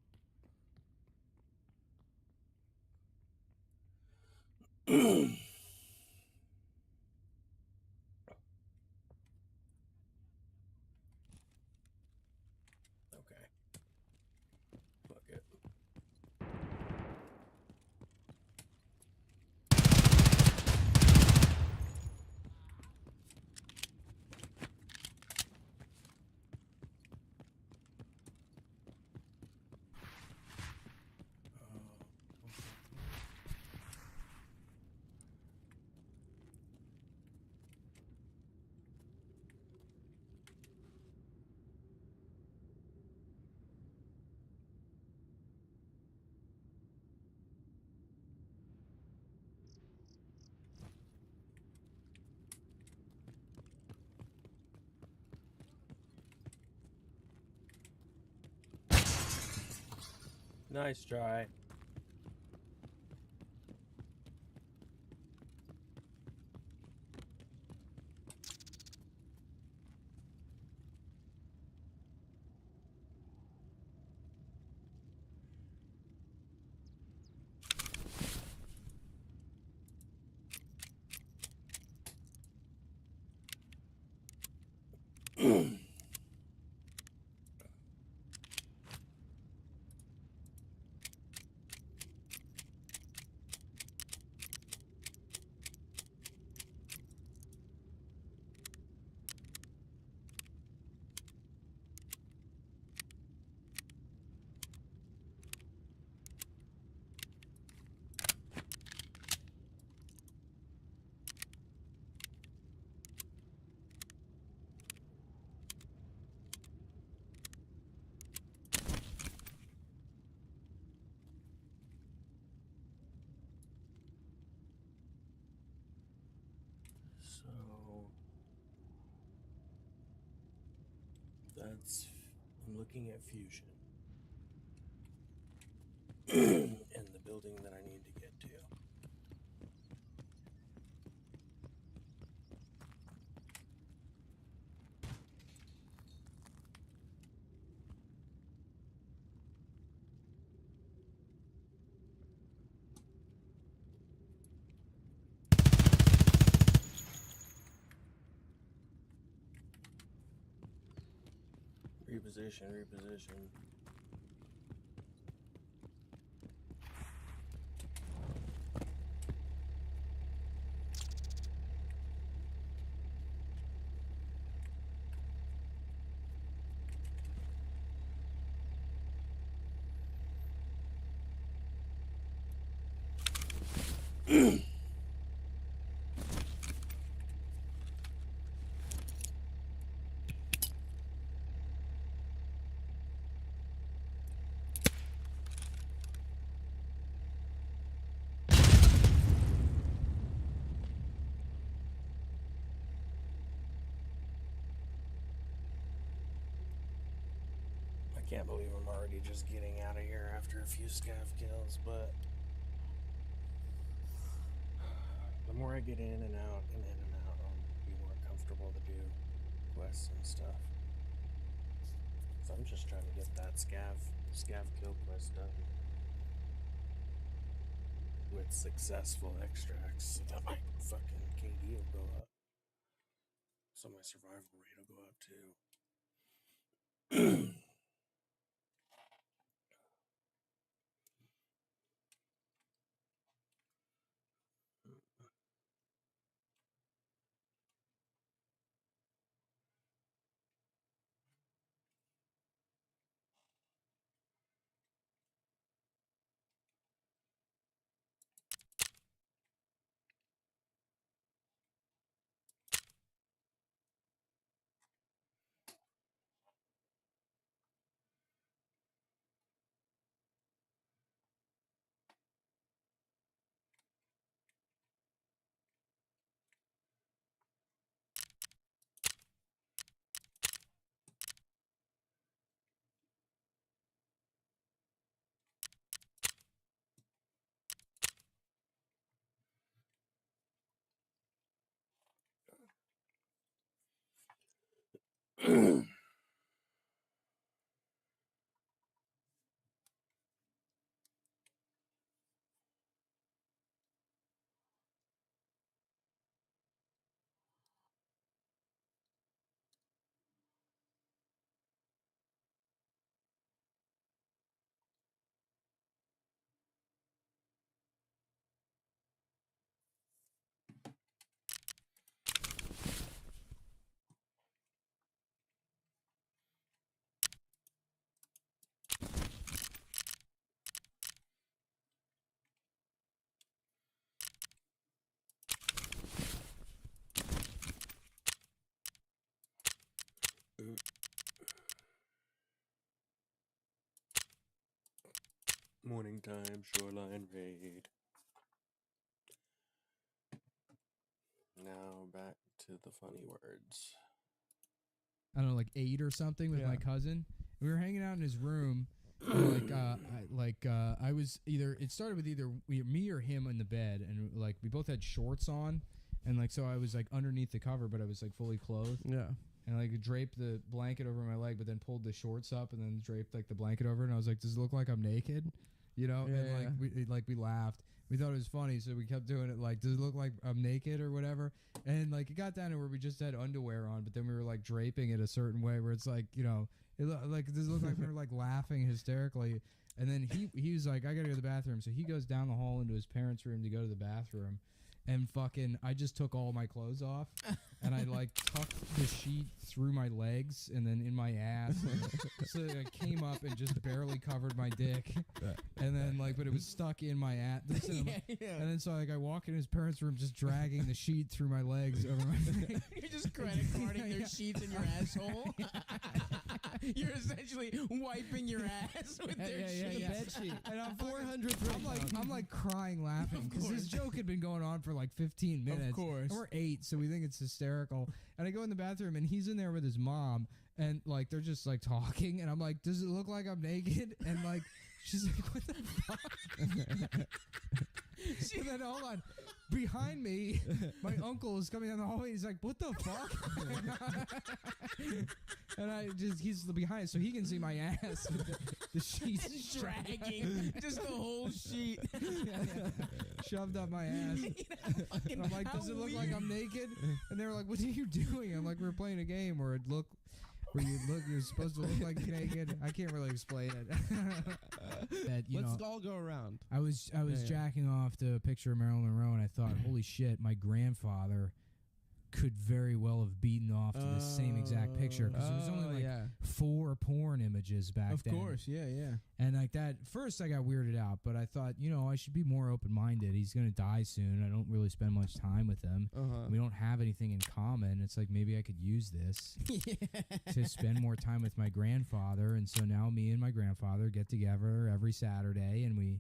Okay. Fuck it. Nice try. So that's, I'm looking at fusion and the building that I need to get to. Reposition, reposition. I can't believe I'm already just getting out of here after a few scav kills, but the more I get in and out, I'll be more comfortable to do quests and stuff. So I'm just trying to get that scav kill quest done with successful extracts so that my fucking KD will go up. So my survival rate will go up too. Morning time, shoreline raid. Now back to the funny words. I don't know, like 8 or something with my cousin. We were hanging out in his room. And I was either, it started with either me or him in the bed, and like we both had shorts on, and like so I was like underneath the cover, but I was like fully clothed. Yeah. And like draped the blanket over my leg, but then pulled the shorts up and then draped like the blanket over it. And I was like, does it look like I'm naked? You know? Yeah, and we laughed. We thought it was funny, so we kept doing it. Like, does it look like I'm naked or whatever? And like it got down to where we just had underwear on, but then we were like draping it a certain way where it's like, you know, like does it look like we were like laughing hysterically? And then he was like, I gotta go to the bathroom. So he goes down the hall into his parents' room to go to the bathroom. And fucking, I just took all my clothes off, and I like tucked the sheet through my legs and then in my ass, so that it came up and just barely covered my dick, and then like, but it was stuck in my ass. And then so like, I walk in his parents' room, just dragging the sheet through my legs over my face. You're just credit carding their sheets in your asshole. You're essentially wiping your ass with their sheets. The bed sheet. And I'm 400. I'm like crying laughing because this joke had been going on for like 15 minutes. Of course. And we're 8, so we think it's hysterical. And I go in the bathroom, and he's in there with his mom, and like they're just like talking, and I'm like, does it look like I'm naked? And like she's like, what the fuck? And then hold on, behind me, my uncle is coming down the hallway. He's like, what the fuck? And he's behind, so he can see my ass with the sheets Dragging just the whole sheet. shoved up my ass. And I'm like, does it look like I'm naked? And they were like, what are you doing? I'm like, we're playing a game where you're supposed to look like you're naked. I can't really explain it. That, Let's all go around. I was jacking off to a picture of Marilyn Monroe, and I thought, holy shit, my grandfather could very well have beaten off to the same exact picture, because there was only like 4 porn images back then. Of course, yeah. And like that, first I got weirded out, but I thought, I should be more open-minded. He's going to die soon. I don't really spend much time with him. We don't have anything in common. It's like, maybe I could use this to spend more time with my grandfather. And so now me and my grandfather get together every Saturday, and we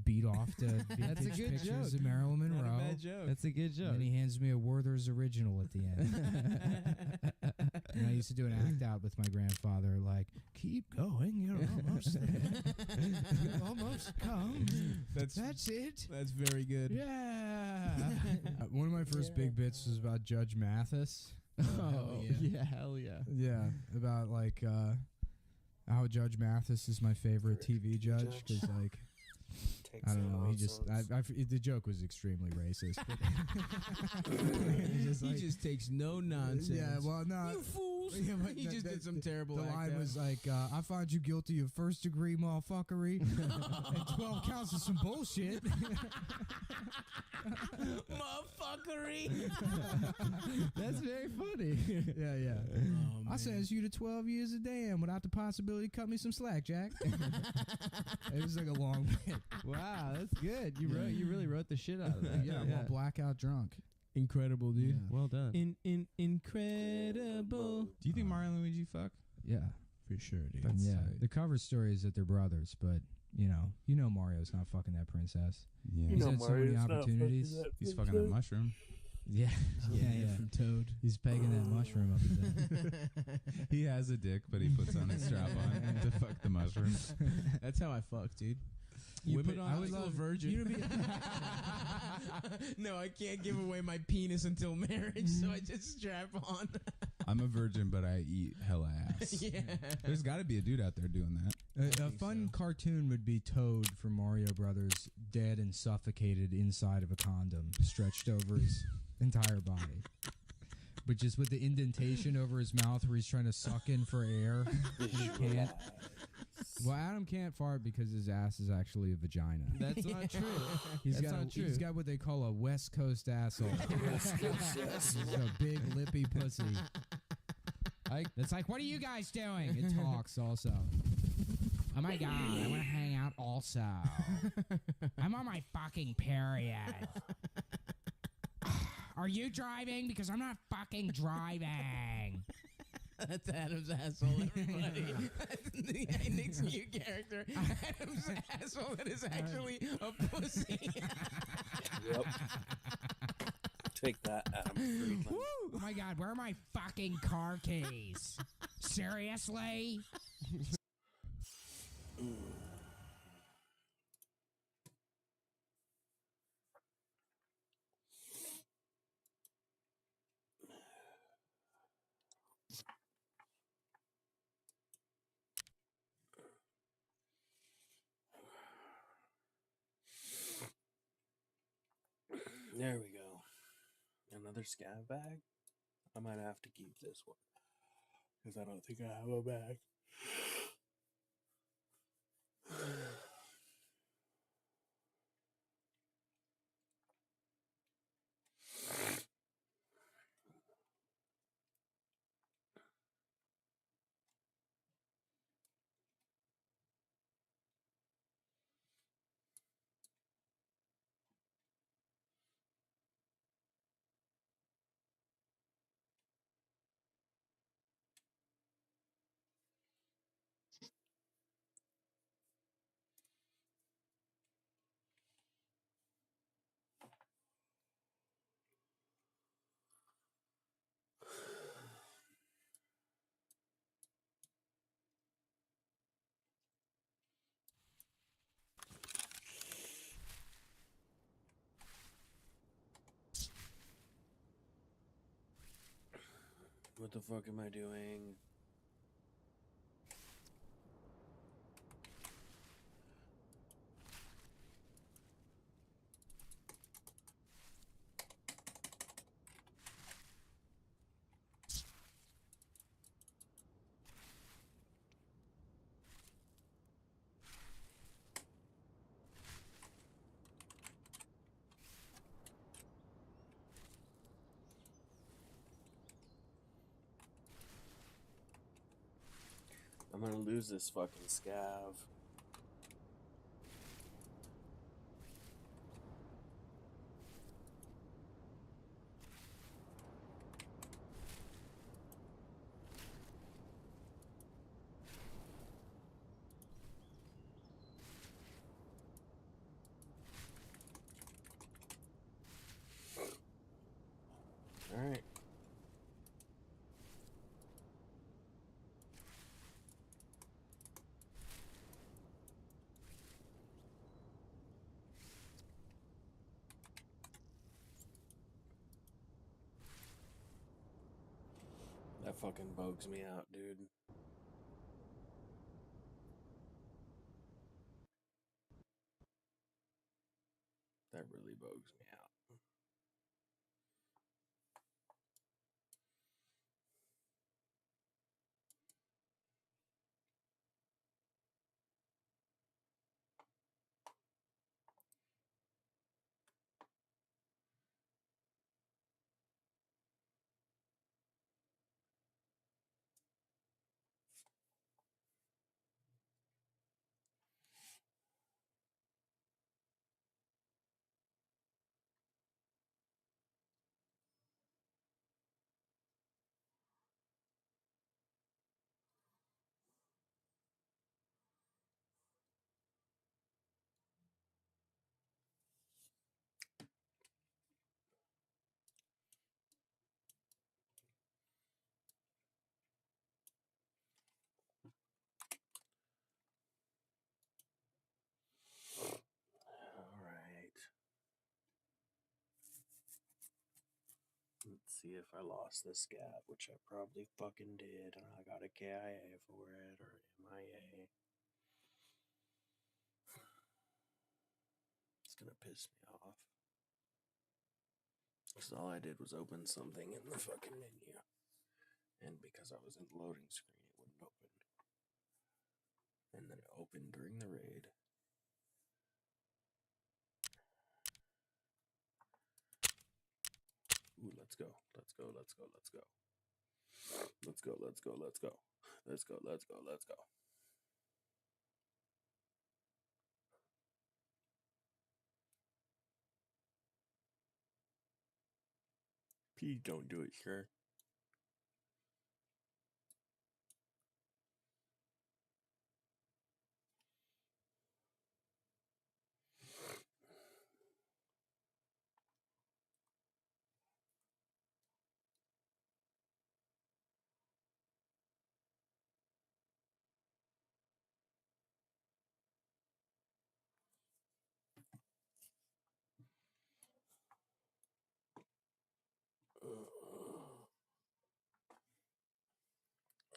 beat off to vintage pictures of Marilyn Monroe. Not a bad joke. That's a good joke. And then he hands me a Werther's original at the end. And I used to do an act out with my grandfather, like, keep going, you're almost there. You've almost come. That's it. That's very good. Yeah. One of my first big bits was about Judge Mathis. Oh, yeah, hell yeah. Yeah, about like how Judge Mathis is my favorite TV judge, because like, I don't know. The joke was extremely racist. He just takes no nonsense. Yeah, well, no. You fools. Yeah, but He just did some terrible The act line out. was like, I find you guilty of first-degree motherfuckery and 12 counts of some bullshit. Motherfuckery. That's very funny. Yeah. Oh, I sentence you to 12 years a damn without the possibility to cut me some slack, Jack. It was like a long bit. Wow, that's good. You really wrote the shit out of that. Yeah, I'm all blackout drunk. Incredible, dude. Yeah. Well done. Incredible. Do you think Mario and Luigi fuck? Yeah. For sure, dude. That's Yeah. tight. The cover story is that they're brothers, but you know Mario's not fucking that princess. Yeah. He's had so many opportunities. He's fucking that mushroom. Yeah. From Toad. He's pegging that mushroom up his ass. He has a dick, but he puts on a strap on to fuck the mushroom. That's how I fuck, dude. You Women, put on I like would a love virgin. you to be. No, I can't give away my penis until marriage, so I just strap on. I'm a virgin, but I eat hella ass. Yeah. There's got to be a dude out there doing that. A fun cartoon would be Toad from Mario Brothers, dead and suffocated inside of a condom, stretched over his entire body. But just with the indentation over his mouth where he's trying to suck in for air. And he can't. Well, Adam can't fart because his ass is actually a vagina. That's not true. He's That's got not true. He's got what they call a West Coast asshole. He's a big lippy pussy. It's like, what are you guys doing? It talks also. Oh my god, I want to hang out also. I'm on my fucking period. Are you driving? Because I'm not fucking driving. That's Adam's asshole, everybody. That's the Nick's new character. Adam's asshole that is actually a pussy. Yep. Take that, Adam. Friedland. Oh my god, where are my fucking car keys? Seriously? There we go. Another scav bag? I might have to keep this one. Because I don't think I have a bag. What the fuck am I doing? I'm gonna lose this fucking scav. Alright. That fucking bugs me out, dude. That really bugs me out. see if I lost the scav, which I probably fucking did, and I got a KIA for it, or MIA. It's gonna piss me off. Because all I did was open something in the fucking menu. And because I was in the loading screen, it wouldn't open. And then it opened during the raid. Ooh, let's go. Let's go, let's go, let's go. Let's go, let's go, let's go. Let's go, let's go, let's go. Please don't do it, sir.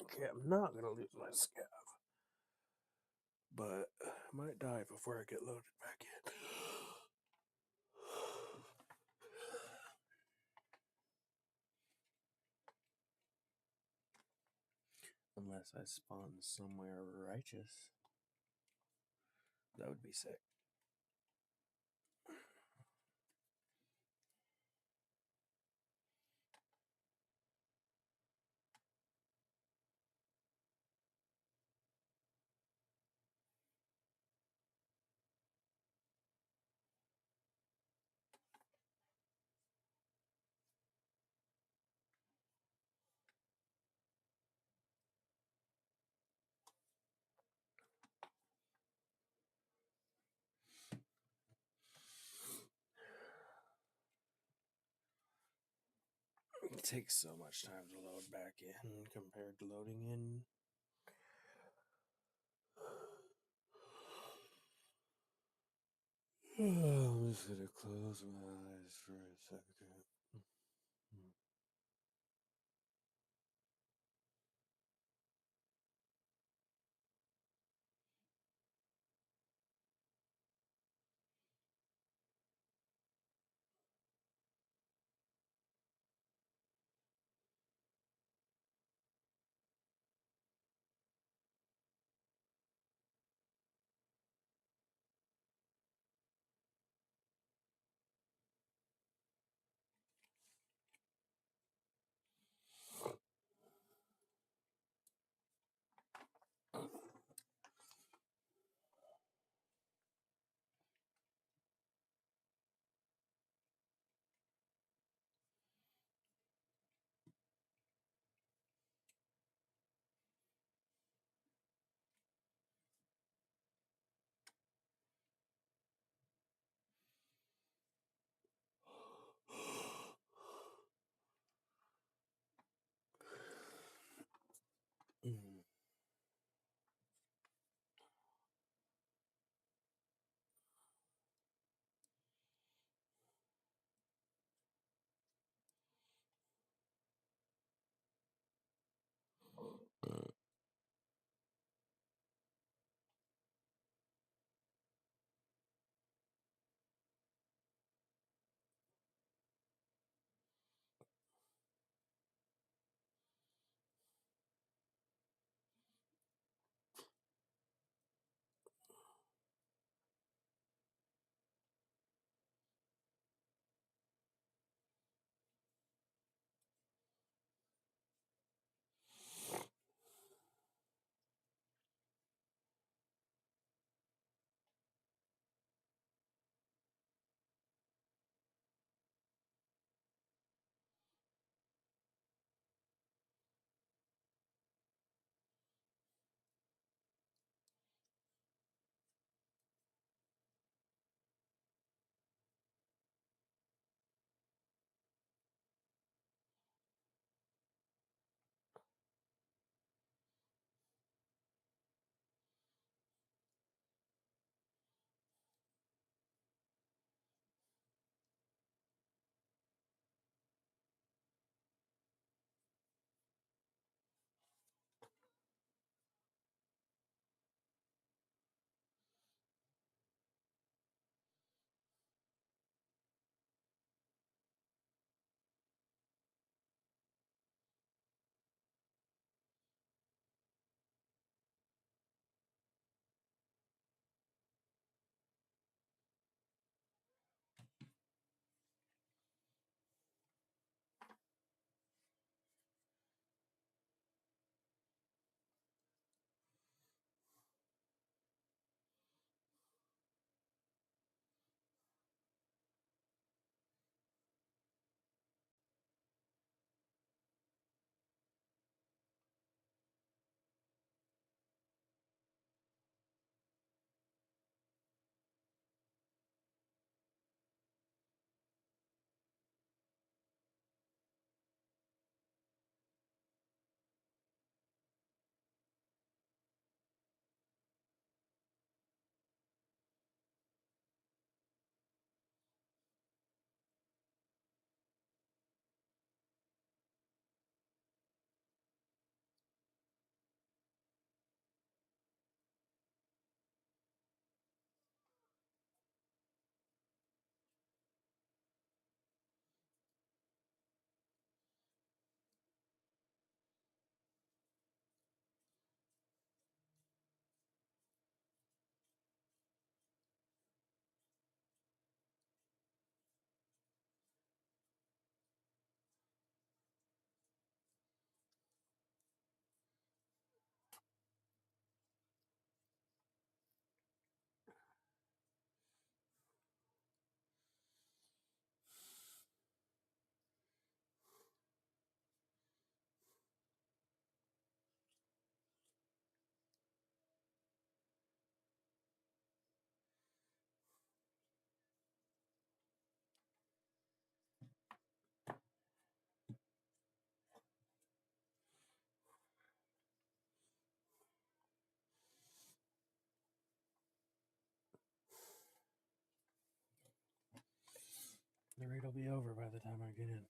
Okay, I'm not gonna lose my scav. But I might die before I get loaded back in. Unless I spawn somewhere righteous. That would be sick. It takes so much time to load back in compared to loading in. I'm just gonna close my eyes for a second. it'll be over by the time I get in.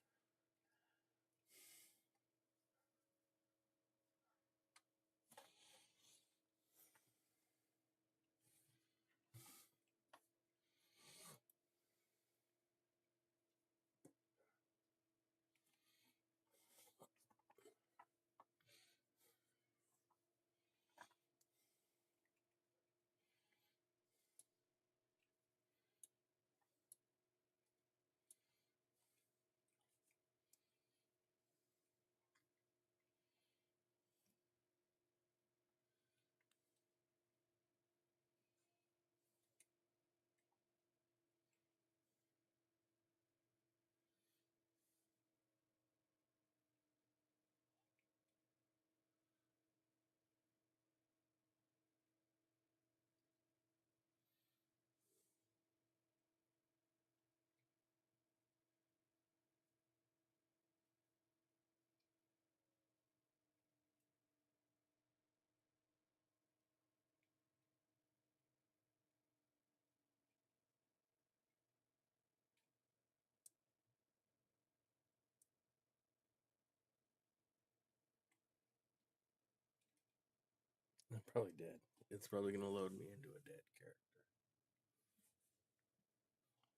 I probably did. It's probably going to load me into a dead character.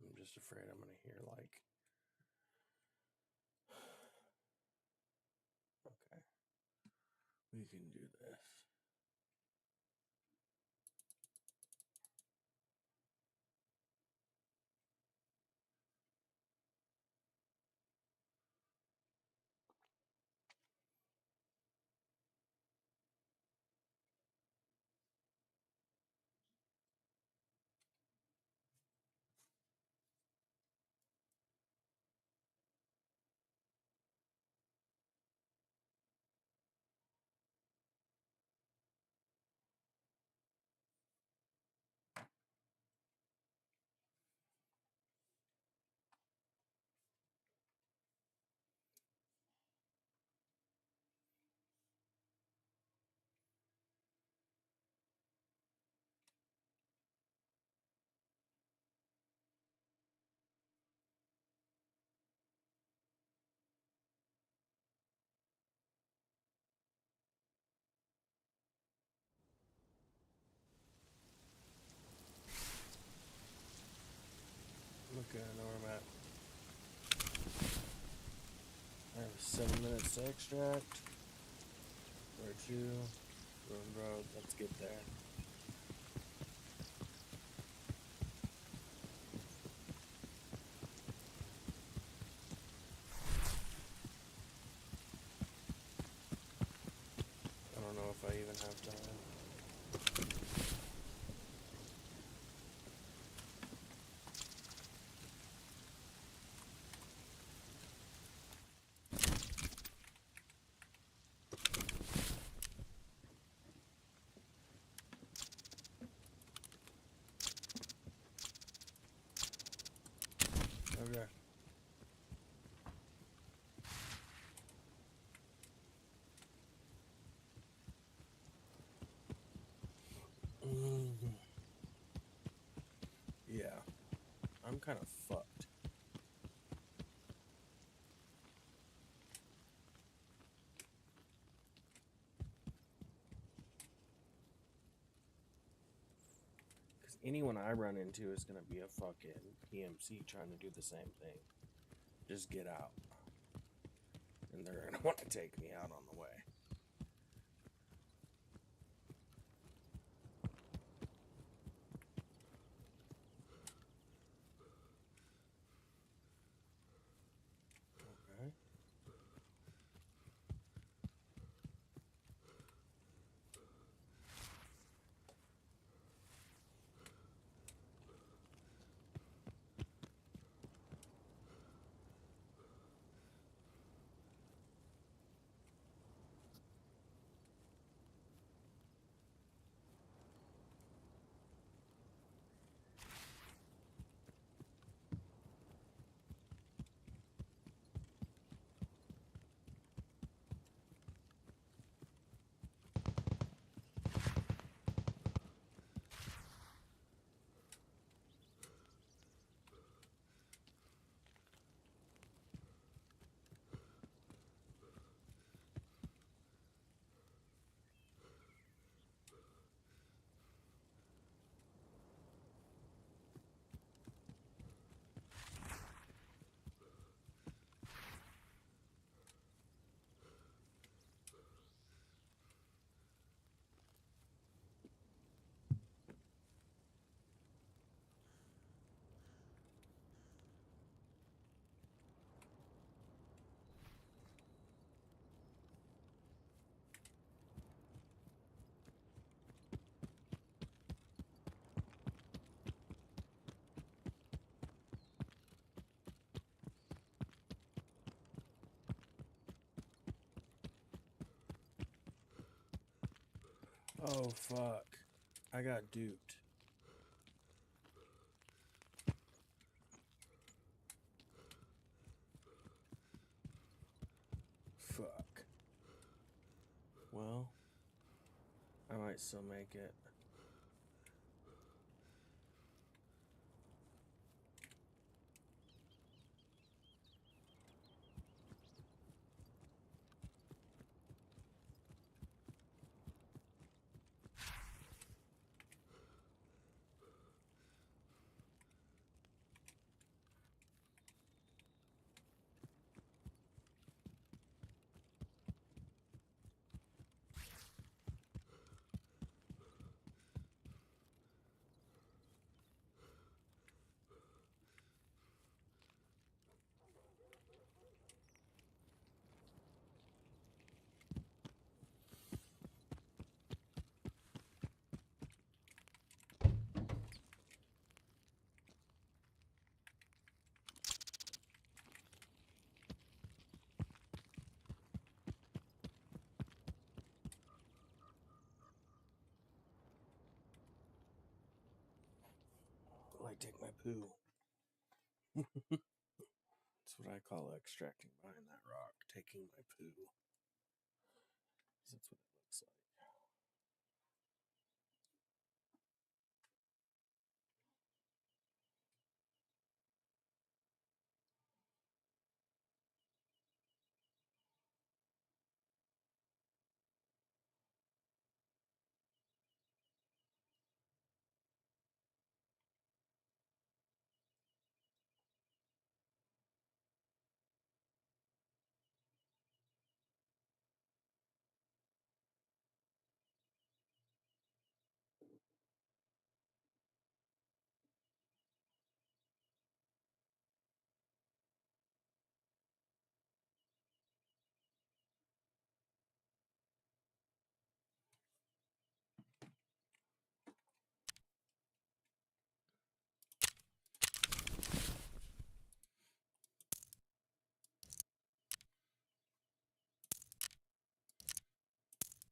I'm just afraid I'm going to hear like... Okay. We can do this. Okay, I know where I'm at. I have 7 minutes to extract. Where to? Road. Let's get there. I don't know if I even have time. Okay. Yeah. I'm kind of fucked. Because anyone I run into is going to be a fucking PMC trying to do the same thing. Just get out. And they're going to want to take me out on the way. Okay. Oh, fuck. I got duped. Fuck. Well, I might still make it. I take my poo. That's what I call extracting behind that rock, taking my poo. That's what it looks like.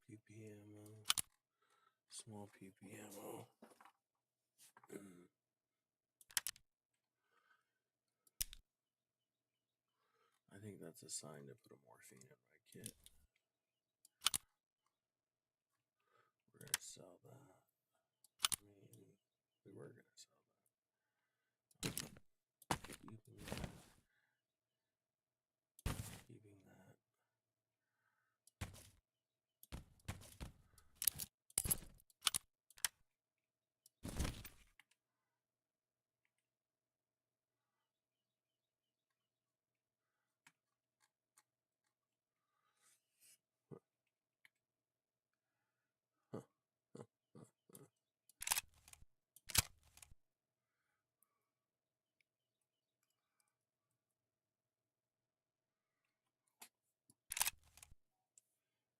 PP ammo. Small PP ammo. I think that's a sign to put a morphine in my kit. We're gonna sell that. I mean, we were gonna sell that. Keeping that. Keeping that.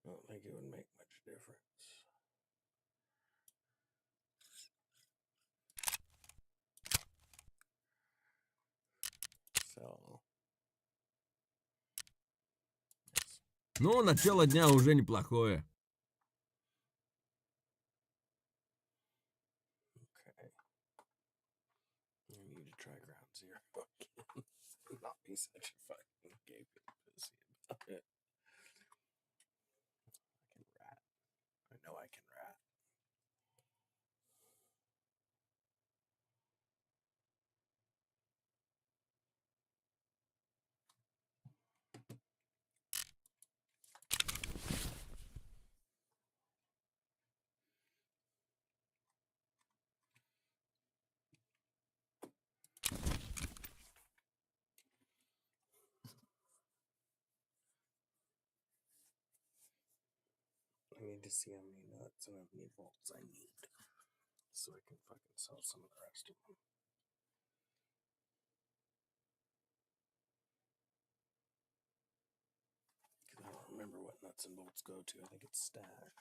I don't think it would make much difference. Sell. Yes. Ну, начало дня уже неплохое. Okay. I need to try ground zero again. Not be such a fucking gaping pussy about it. I can rat. I know I can rat. I need to see how many nuts and how many volts I need so I can fucking sell some of the rest of them. Because I don't remember what nuts and bolts go to. I think it's stack.